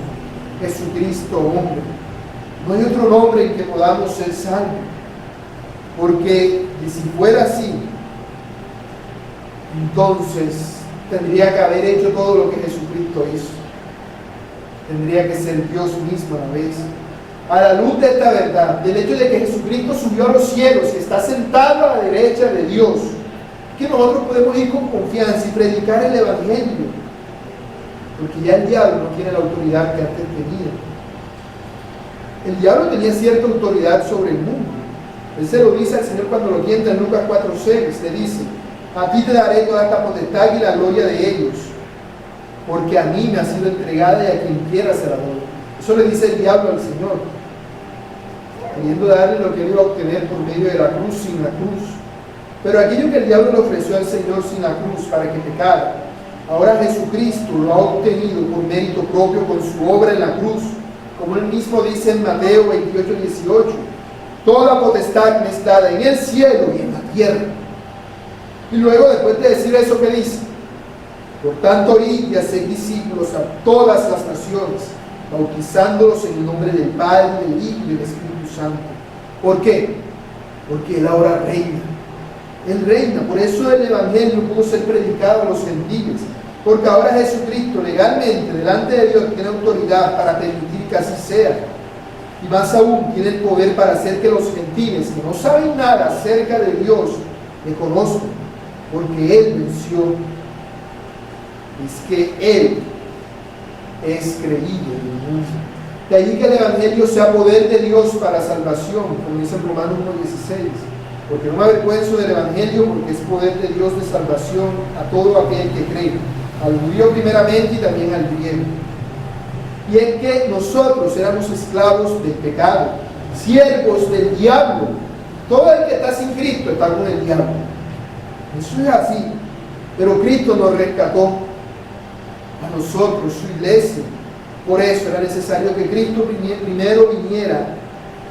Jesucristo hombre. No hay otro nombre en que podamos ser salvos. Porque si fuera así, entonces tendría que haber hecho todo lo que Jesucristo hizo. Tendría que ser Dios mismo a la vez. A la luz de esta verdad, del hecho de que Jesucristo subió a los cielos y está sentado a la derecha de Dios, que nosotros podemos ir con confianza y predicar el Evangelio, porque ya el diablo no tiene la autoridad que antes tenía. El diablo tenía cierta autoridad sobre el mundo. Él se lo dice al Señor cuando lo tienta en Lucas 4:6, le dice: a ti te daré toda esta potestad y la gloria de ellos, porque a mí me ha sido entregada y a quien quiera se la doy. Eso le dice el diablo al Señor, queriendo darle lo que él iba a obtener por medio de la cruz, sin la cruz. Pero aquello que el diablo le ofreció al Señor sin la cruz para que pecara, ahora Jesucristo lo ha obtenido por mérito propio con su obra en la cruz, como él mismo dice en Mateo 28:18: toda potestad me es dada en el cielo y en la tierra. Y luego, después de decir eso, ¿qué dice? Por tanto, id y haced discípulos a todas las naciones, bautizándolos en el nombre del Padre, del Hijo y del Espíritu Santo. ¿Por qué? Porque Él ahora reina. Él reina. Por eso el Evangelio pudo ser predicado a los gentiles. Porque ahora Jesucristo legalmente delante de Dios tiene autoridad para permitir que así sea. Y más aún, tiene el poder para hacer que los gentiles que no saben nada acerca de Dios le conozcan. Porque Él venció. Es que Él es creído en el mundo. De allí que el Evangelio sea poder de Dios para salvación, como dice en Romanos 1:16. Porque no me avergüenzo del Evangelio, porque es poder de Dios de salvación a todo aquel que cree, al judío primeramente y también al griego. Y en que nosotros éramos esclavos del pecado, siervos del diablo. Todo el que está sin Cristo está con el diablo. Eso es así. Pero Cristo nos rescató a nosotros, su iglesia. Por eso era necesario que Cristo primero viniera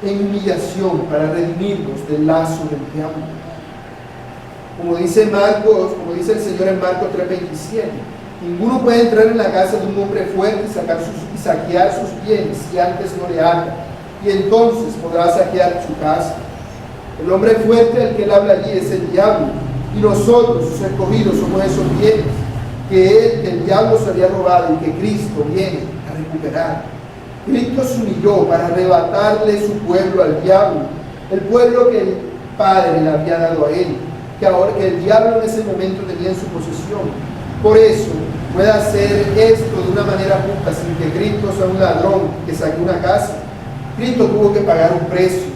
en humillación para redimirnos del lazo del diablo. Como dice el Señor en Marcos 3:27, ninguno puede entrar en la casa de un hombre fuerte y saquear sus bienes si antes no le ata, y entonces podrá saquear su casa. El hombre fuerte del que él habla allí es el diablo, y nosotros, sus escogidos, somos esos bienes que el diablo se había robado y que Cristo viene a recuperar. Cristo se humilló para arrebatarle su pueblo al diablo, el pueblo que el Padre le había dado a él, que el diablo en ese momento tenía en su posesión. Por eso puede hacer esto de una manera justa sin que Cristo sea un ladrón que saque una casa. Cristo tuvo que pagar un precio,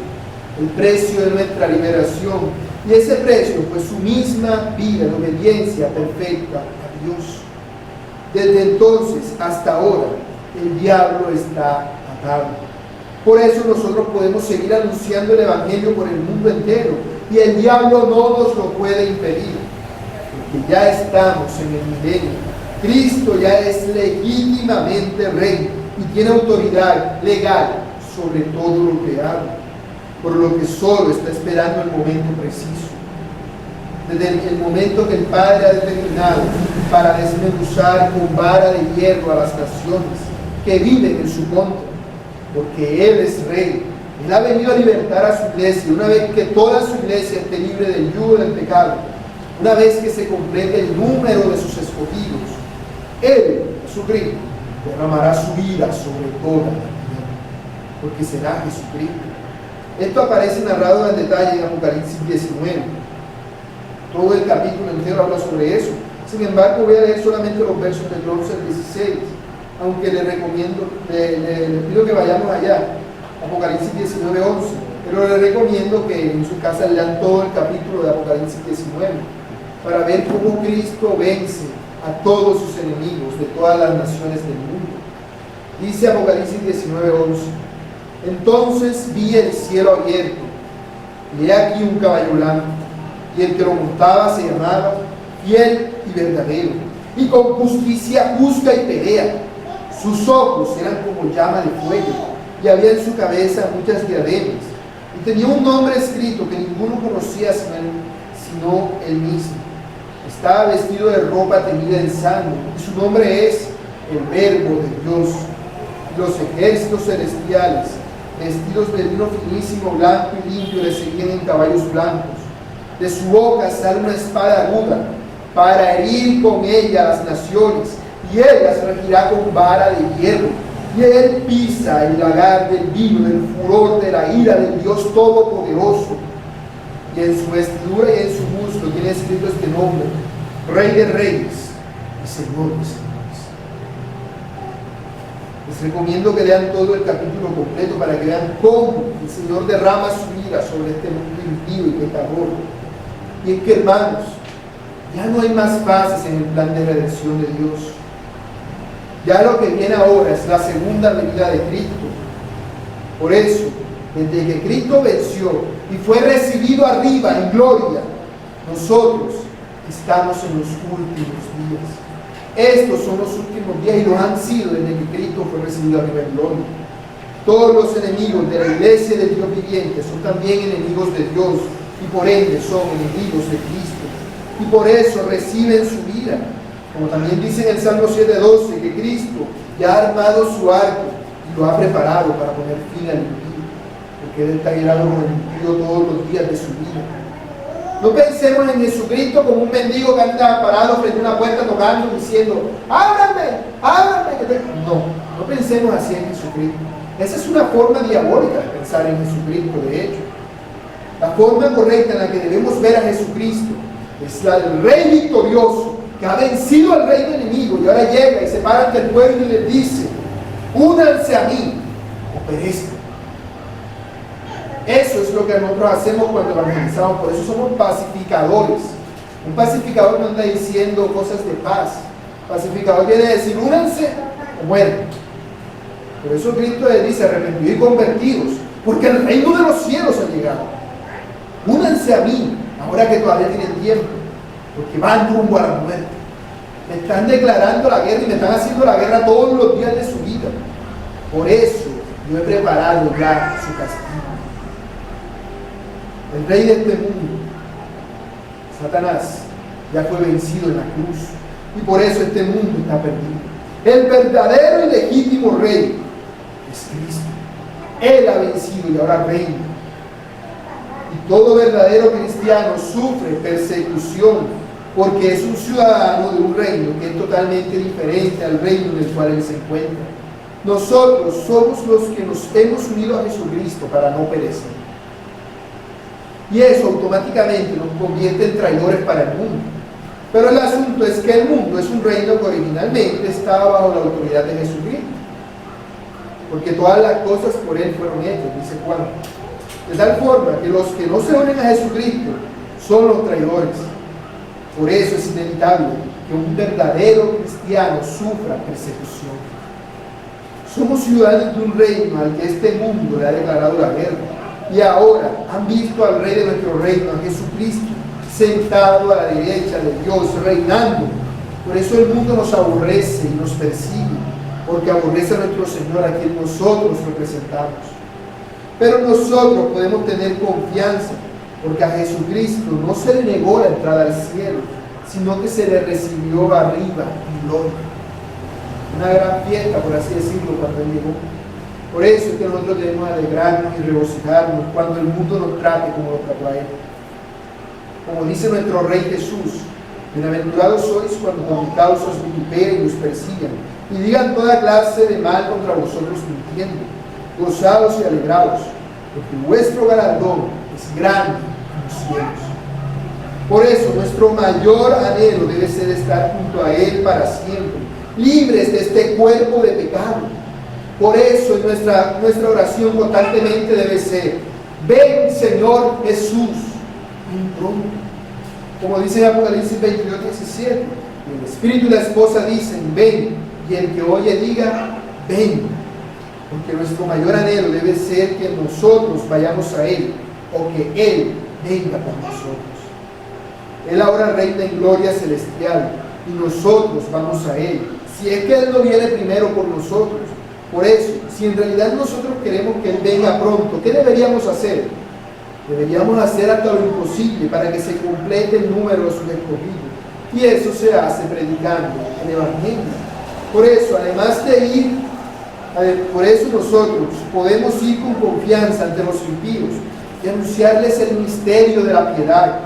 el precio de nuestra liberación, y ese precio fue su misma vida de obediencia perfecta a Dios. Desde entonces hasta ahora el diablo está atado. Por eso nosotros podemos seguir anunciando el Evangelio por el mundo entero, y el diablo no nos lo puede impedir, porque ya estamos en el milenio. Cristo ya es legítimamente rey y tiene autoridad legal sobre todo lo creado, por lo que solo está esperando el momento preciso, desde el momento que el Padre ha determinado para desmenuzar con vara de hierro a las naciones que viven en su contra, porque Él es rey. Él ha venido a libertar a su iglesia. Una vez que toda su iglesia esté libre del yugo del pecado, una vez que se complete el número de sus escogidos, Él, Jesucristo, derramará su vida sobre toda la tierra, porque será Jesucristo. Esto aparece narrado en detalle en Apocalipsis 19. Todo el capítulo entero habla sobre eso. Sin embargo, voy a leer solamente los versos del 11 al 16, aunque le pido que vayamos allá, Apocalipsis 19:11, pero le recomiendo que en su casa lean todo el capítulo de Apocalipsis 19, para ver cómo Cristo vence a todos sus enemigos de todas las naciones del mundo. Dice Apocalipsis 19:11: entonces vi el cielo abierto, y he aquí un caballo blanco, y el que lo montaba se llamaba Fiel y Verdadero, y con justicia juzga y pelea. Sus ojos eran como llama de fuego, y había en su cabeza muchas diademas, y tenía un nombre escrito que ninguno conocía sino él mismo. Estaba vestido de ropa teñida en sangre, y su nombre es el Verbo de Dios. Los ejércitos celestiales vestidos de lino finísimo, blanco y limpio, le seguían en caballos blancos. De su boca sale una espada aguda, para herir con ella a las naciones, y ella se regirá con vara de hierro. Y él pisa el lagar del vino, del furor de la ira del Dios Todopoderoso. Y en su vestidura y en su muslo tiene escrito este nombre: Rey de Reyes y Señor de Señores. Les recomiendo que lean todo el capítulo completo para que vean cómo el Señor derrama su ira sobre este mundo impío y pecador. Y es que, hermanos, ya no hay más fases en el plan de redención de Dios. Ya lo que viene ahora es la segunda venida de Cristo. Por eso, desde que Cristo venció y fue recibido arriba en gloria, nosotros estamos en los últimos días. Estos son los últimos días y lo han sido desde que Cristo fue recibido arriba en gloria. Todos los enemigos de la iglesia de Dios viviente son también enemigos de Dios y por ende son enemigos de Cristo. Y por eso reciben su ira. Como también dice en el Salmo 7:12, que Cristo ya ha armado su arco y lo ha preparado para poner fin al impío, porque Él está irado con el impío todos los días de su vida. No pensemos en Jesucristo como un mendigo que anda parado frente a una puerta tocando diciendo: ábrame, ábrame. No pensemos así en Jesucristo. Esa es una forma diabólica de pensar en Jesucristo, de hecho. La forma correcta en la que debemos ver a Jesucristo es la del Rey victorioso, que ha vencido al reino enemigo y ahora llega y se para ante el pueblo y les dice: únanse a mí o perezcan. Eso es lo que nosotros hacemos cuando evangelizamos. Por eso somos pacificadores. Un pacificador no anda diciendo cosas de paz. Pacificador quiere decir: únanse o mueren. Por eso Cristo les dice: arrepentidos y convertidos, porque el reino de los cielos ha llegado. Únanse a mí ahora que todavía tienen tiempo, porque van rumbo a la muerte. Me están declarando la guerra y me están haciendo la guerra todos los días de su vida. Por eso yo he preparado ya su castigo. El rey de este mundo, Satanás, ya fue vencido en la cruz y por eso este mundo está perdido. El verdadero y legítimo rey es Cristo. Él ha vencido y ahora reina. Y todo verdadero cristiano sufre persecución porque es un ciudadano de un reino que es totalmente diferente al reino en el cual él se encuentra. Nosotros somos los que nos hemos unido a Jesucristo para no perecer. Y eso automáticamente nos convierte en traidores para el mundo. Pero el asunto es que el mundo es un reino que originalmente estaba bajo la autoridad de Jesucristo. Porque todas las cosas por Él fueron hechas, dice Juan. De tal forma que los que no se unen a Jesucristo son los traidores. Por eso es inevitable que un verdadero cristiano sufra persecución. Somos ciudadanos de un reino al que este mundo le ha declarado la guerra. Y ahora han visto al Rey de nuestro reino, a Jesucristo, sentado a la derecha de Dios, reinando. Por eso el mundo nos aborrece y nos persigue, porque aborrece a nuestro Señor, a quien nosotros representamos. Pero nosotros podemos tener confianza, porque a Jesucristo no se le negó la entrada al cielo, sino que se le recibió arriba en gloria. Una gran fiesta, por así decirlo, cuando Él llegó. Por eso es que nosotros debemos alegrarnos y regocijarnos cuando el mundo nos trate como lo trató a Él. Como dice nuestro Rey Jesús: bienaventurados sois cuando por mi causa os vituperen y os persigan, y digan toda clase de mal contra vosotros mintiendo. Gozados y alegrados, porque vuestro galardón es grande en los cielos. Por eso nuestro mayor anhelo debe ser estar junto a Él para siempre, libres de este cuerpo de pecado. Por eso nuestra oración constantemente debe ser: ven, Señor Jesús, ven pronto. Como dice en Apocalipsis 22:17, el Espíritu y la esposa dicen: ven, y el que oye diga: ven. Porque nuestro mayor anhelo debe ser que nosotros vayamos a Él, o que Él venga por nosotros. Él ahora reina en gloria celestial, y nosotros vamos a Él, si es que Él no viene primero por nosotros. Por eso, si en realidad nosotros queremos que Él venga pronto, ¿qué deberíamos hacer? Deberíamos hacer hasta lo imposible para que se complete el número de sus escogidos. Y eso se hace predicando el Evangelio. Por eso, además de ir Por eso nosotros podemos ir con confianza ante los impíos y anunciarles el misterio de la piedad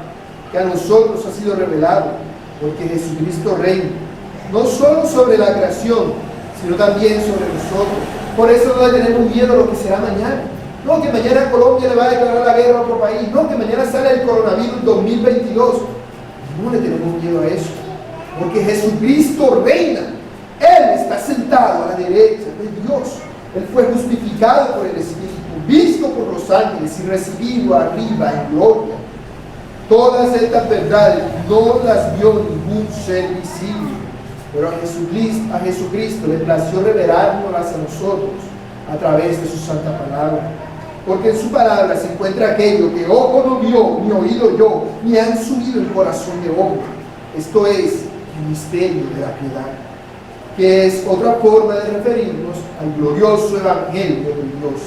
que a nosotros ha sido revelado, porque Jesucristo reina, no solo sobre la creación, sino también sobre nosotros. Por eso no le tenemos miedo a lo que será mañana. No, que mañana Colombia le va a declarar la guerra a otro país. No, que mañana sale el coronavirus 2022. No le tenemos miedo a eso, porque Jesucristo reina. Él está sentado a la derecha de Dios. Él fue justificado por el Espíritu, visto por los ángeles y recibido arriba en gloria. Todas estas verdades no las vio ningún ser visible, pero a Jesucristo le plació revelárnoslas a nosotros a través de su santa palabra. Porque en su palabra se encuentra aquello que ojo no vio, ni oído oyó, ni han subido el corazón de hombre. Esto es el misterio de la piedad, que es otra forma de referirnos al glorioso evangelio de Dios.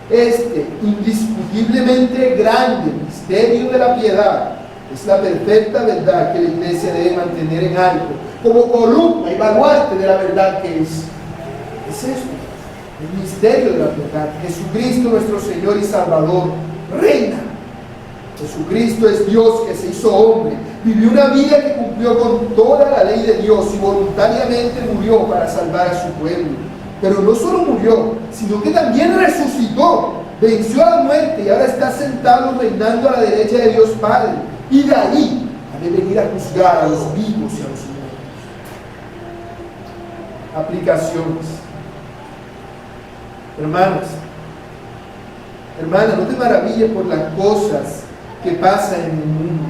Este indiscutiblemente grande misterio de la piedad es la perfecta verdad que la Iglesia debe mantener en alto, como columna y baluarte de la verdad que es. Es esto, el misterio de la piedad. Jesucristo nuestro Señor y Salvador reina. Jesucristo es Dios que se hizo hombre, vivió una vida que cumplió con toda la ley de Dios y voluntariamente murió para salvar a su pueblo. Pero no solo murió, sino que también resucitó, venció a la muerte y ahora está sentado reinando a la derecha de Dios Padre. Y de ahí ha de venir a juzgar a los vivos y a los muertos. Aplicaciones. Hermanas, no te maravilles por las cosas que pasan en el mundo,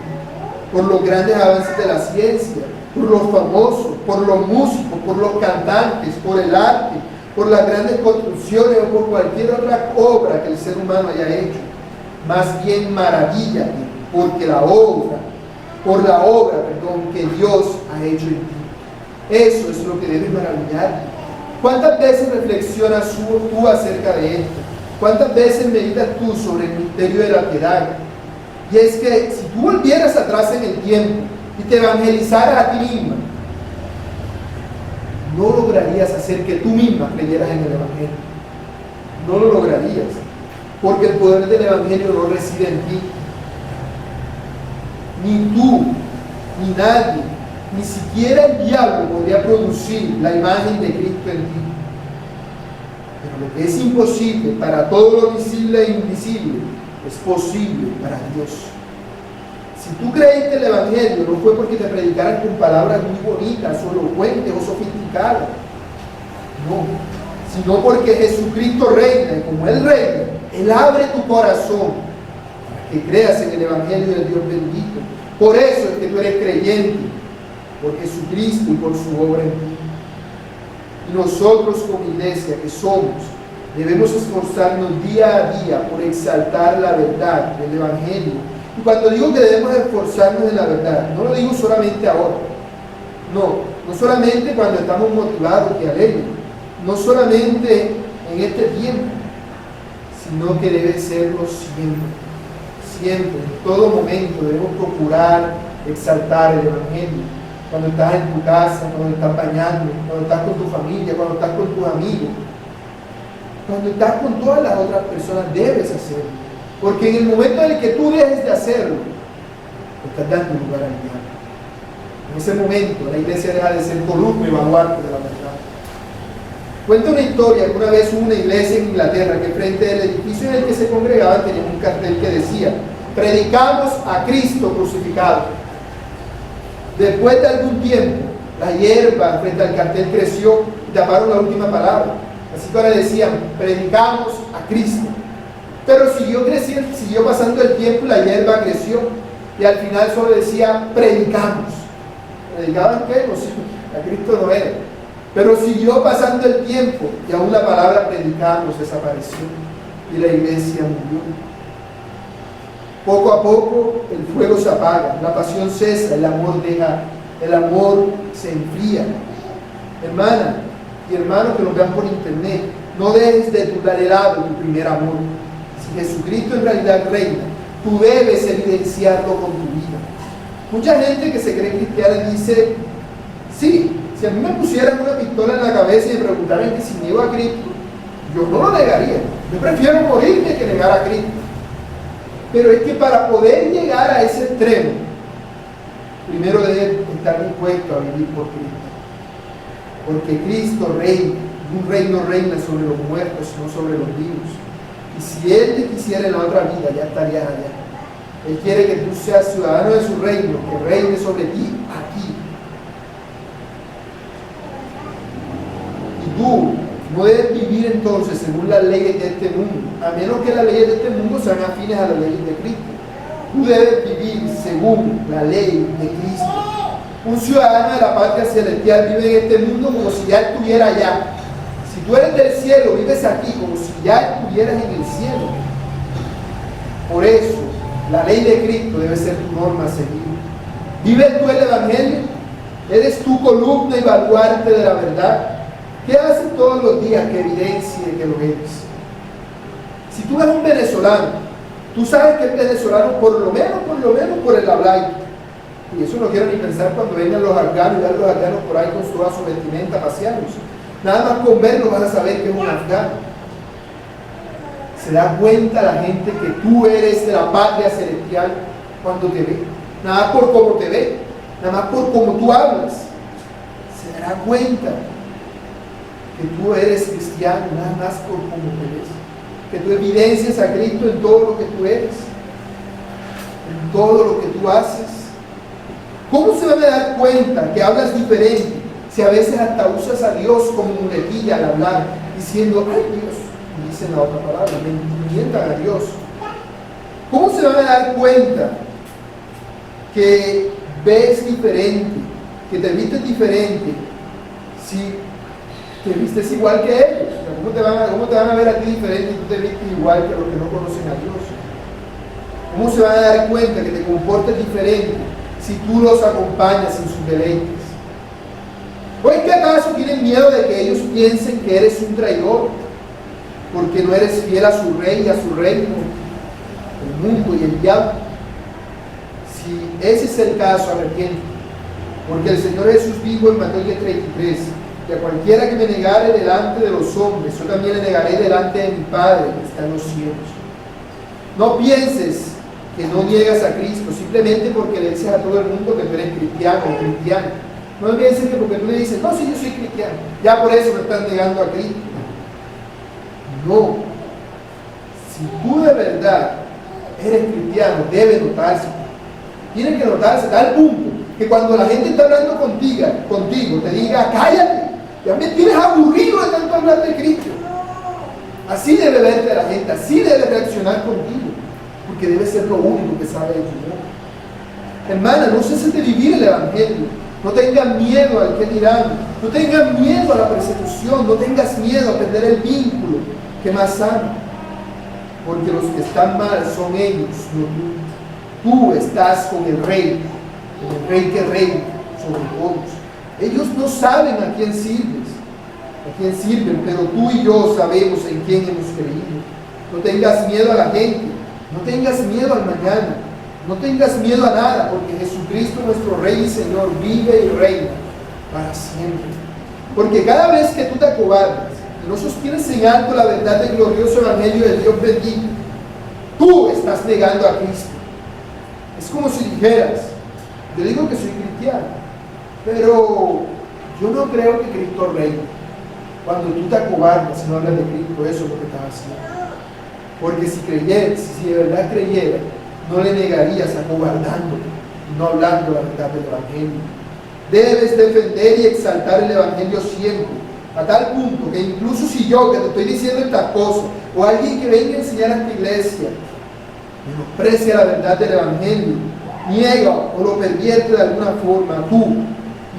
por los grandes avances de la ciencia, por los famosos, por los músicos, por los cantantes, por el arte, por las grandes construcciones o por cualquier otra obra que el ser humano haya hecho. Más bien maravíllate por la obra que Dios ha hecho en ti. Eso es lo que debe maravillarte. ¿Cuántas veces reflexionas tú acerca de esto? ¿Cuántas veces meditas tú sobre el misterio de la piedad? Y es que si tú volvieras atrás en el tiempo y te evangelizaras a ti misma, no lograrías hacer que tú misma creyeras en el Evangelio. No lo lograrías, porque el poder del Evangelio no reside en ti. Ni tú, ni nadie, ni siquiera el diablo podría producir la imagen de Cristo en ti. Pero lo que es imposible para todo lo visible e invisible es posible para Dios. Si tú creíste el Evangelio, no fue porque te predicaran con palabras muy bonitas o elocuentes o sofisticadas. No, sino porque Jesucristo reina, y como Él reina, Él abre tu corazón para que creas en el Evangelio del Dios bendito. Por eso es que tú eres creyente, por Jesucristo y por su obra en ti. Y nosotros como iglesia que somos, debemos esforzarnos día a día por exaltar la verdad del Evangelio. Y cuando digo que debemos esforzarnos en la verdad, no lo digo solamente ahora. No solamente cuando estamos motivados y alegres. No solamente en este tiempo, sino que debe serlo siempre. Siempre, en todo momento, debemos procurar exaltar el Evangelio. Cuando estás en tu casa, cuando estás bañando, cuando estás con tu familia, cuando estás con tus amigos, cuando estás con todas las otras personas, debes hacerlo. Porque en el momento en el que tú dejes de hacerlo, estás dando lugar al diablo. En ese momento, la iglesia deja de ser columna y baluarte de la verdad. Cuenta una historia que una vez hubo una iglesia en Inglaterra que frente al edificio en el que se congregaban tenía un cartel que decía: predicamos a Cristo crucificado. Después de algún tiempo, la hierba frente al cartel creció y taparon la última palabra. Así que ahora decían: predicamos a Cristo. Pero siguió creciendo, siguió pasando el tiempo y la hierba creció. Y al final solo decía: predicamos. ¿Predicaban qué? No sé, a Cristo no era. Pero siguió pasando el tiempo y aún la palabra predicamos desapareció y la iglesia murió. Poco a poco el fuego se apaga, la pasión cesa, el amor se enfría. Hermana y hermanos que nos vean por internet, no dejes de dudar el lado tu primer amor. Si Jesucristo en realidad reina, tú debes evidenciarlo con tu vida. Mucha gente que se cree cristiana dice: sí, Si a mí me pusieran una pistola en la cabeza y me preguntaran que si niego a Cristo, yo no lo negaría. Yo prefiero morirme que negar a Cristo. Pero es que para poder llegar a ese extremo, primero debe estar dispuesto a vivir por Cristo. Porque Cristo reina, un rey no reina sobre los muertos, sino sobre los vivos. Y si Él te quisiera en la otra vida, ya estarías allá. Él quiere que tú seas ciudadano de su reino, que reine sobre ti aquí. Y tú no debes vivir entonces según las leyes de este mundo, a menos que las leyes de este mundo sean afines a las leyes de Cristo. Tú debes vivir según la ley de Cristo. Un ciudadano de la patria celestial vive en este mundo como si ya estuviera allá. Si tú eres del cielo, vives aquí como si ya estuvieras en el cielo. Por eso, la ley de Cristo debe ser tu norma a seguir. ¿Vives tú el Evangelio? ¿Eres tu columna y baluarte de la verdad? ¿Qué haces todos los días que evidencie que lo eres? Si tú eres un venezolano, tú sabes que es venezolano por lo menos por el hablar. Y eso no quiero ni pensar cuando vengan los afganos y vean los afganos por ahí con toda su vestimenta paseándose. Nada más con verlo vas a saber que es un afgano. Se da cuenta la gente que tú eres de la patria celestial cuando te ve. Nada más por cómo te ve, nada más por cómo tú hablas. Se dará cuenta que tú eres cristiano, nada más por cómo te ves. Que tú evidencias a Cristo en todo lo que tú eres, en todo lo que tú haces. ¿Cómo se van a dar cuenta que hablas diferente si a veces hasta usas a Dios como muletilla al hablar, diciendo, ay Dios, y dicen la otra palabra, mientan a Dios? ¿Cómo se van a dar cuenta que ves diferente, que te vistes diferente, si te vistes igual que ellos? ¿Cómo te van a ver a ti diferente y tú te vistes igual que los que no conocen a Dios? ¿Cómo se van a dar cuenta que te comportes diferente si tú los acompañas en sus deleites? ¿O es que acaso tienen miedo de que ellos piensen que eres un traidor porque no eres fiel a su rey y a su reino, el mundo y el diablo? Si ese es el caso, arrepiéntete, porque el Señor Jesús dijo en Mateo 10:33, que a cualquiera que me negare delante de los hombres, yo también le negaré delante de mi Padre que está en los cielos. No pienses que no niegas a Cristo simplemente porque le dices a todo el mundo que tú eres cristiano o cristiano. No pienses que porque tú le dices, no, sí, yo soy cristiano, ya por eso me estás negando a Cristo. No. Si tú de verdad eres cristiano, debe notarse. Tiene que notarse, tal punto que cuando la gente está hablando contigo te diga, cállate, ya me tienes aburrido de tanto hablar de Cristo. Así debe verte la gente, así debe reaccionar contigo, porque debe ser lo único que sabe de tu amor. Hermana, no ceses de vivir el Evangelio. No tengas miedo al que dirán, no tengas miedo a la persecución, no tengas miedo a perder el vínculo que más ama, porque los que están mal son ellos, no tú. Tú estás con el Rey que reina sobre todos. Ellos no saben a quién sirven, pero tú y yo sabemos en quién hemos creído. No tengas miedo a la gente, no tengas miedo al mañana, no tengas miedo a nada, porque Jesucristo, nuestro Rey y Señor, vive y reina para siempre. Porque cada vez que tú te acobardas y no sostienes en alto la verdad del glorioso Evangelio de Dios bendito, tú estás negando a Cristo. Es como si dijeras, yo digo que soy cristiano, pero yo no creo que Cristo reine. Cuando tú te acobardas y no hablas de Cristo, eso es lo que estás haciendo. Porque si de verdad creyeras, no le negarías acobardándote, no hablando la verdad del Evangelio. Debes defender y exaltar el Evangelio siempre, a tal punto que incluso si yo, que te estoy diciendo estas cosas, o alguien que venga a enseñar a esta iglesia, menosprecia la verdad del Evangelio, niega o lo pervierte de alguna forma, tú,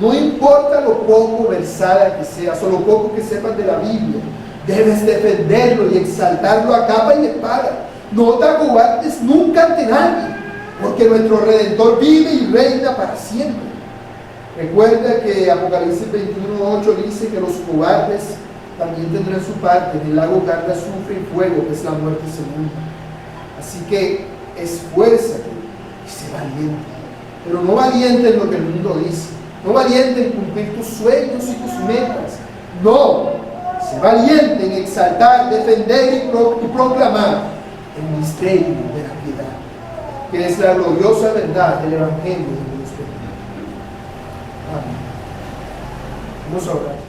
no importa lo poco versada que seas o lo poco que sepas de la Biblia, debes defenderlo y exaltarlo a capa y espada. No te acobardes nunca ante nadie, porque nuestro Redentor vive y reina para siempre. Recuerda que Apocalipsis 21:8 dice que los cobardes también tendrán su parte en el lago que arde azufre y fuego, que es la muerte segunda. Así que esfuérzate y sé valiente, pero no valiente en lo que el mundo dice, No valiente en cumplir tus sueños y tus metas. No, sé valiente en exaltar, defender y proclamar el misterio de la piedad, que es la gloriosa verdad del Evangelio de Dios. Amén. Vamos a orar.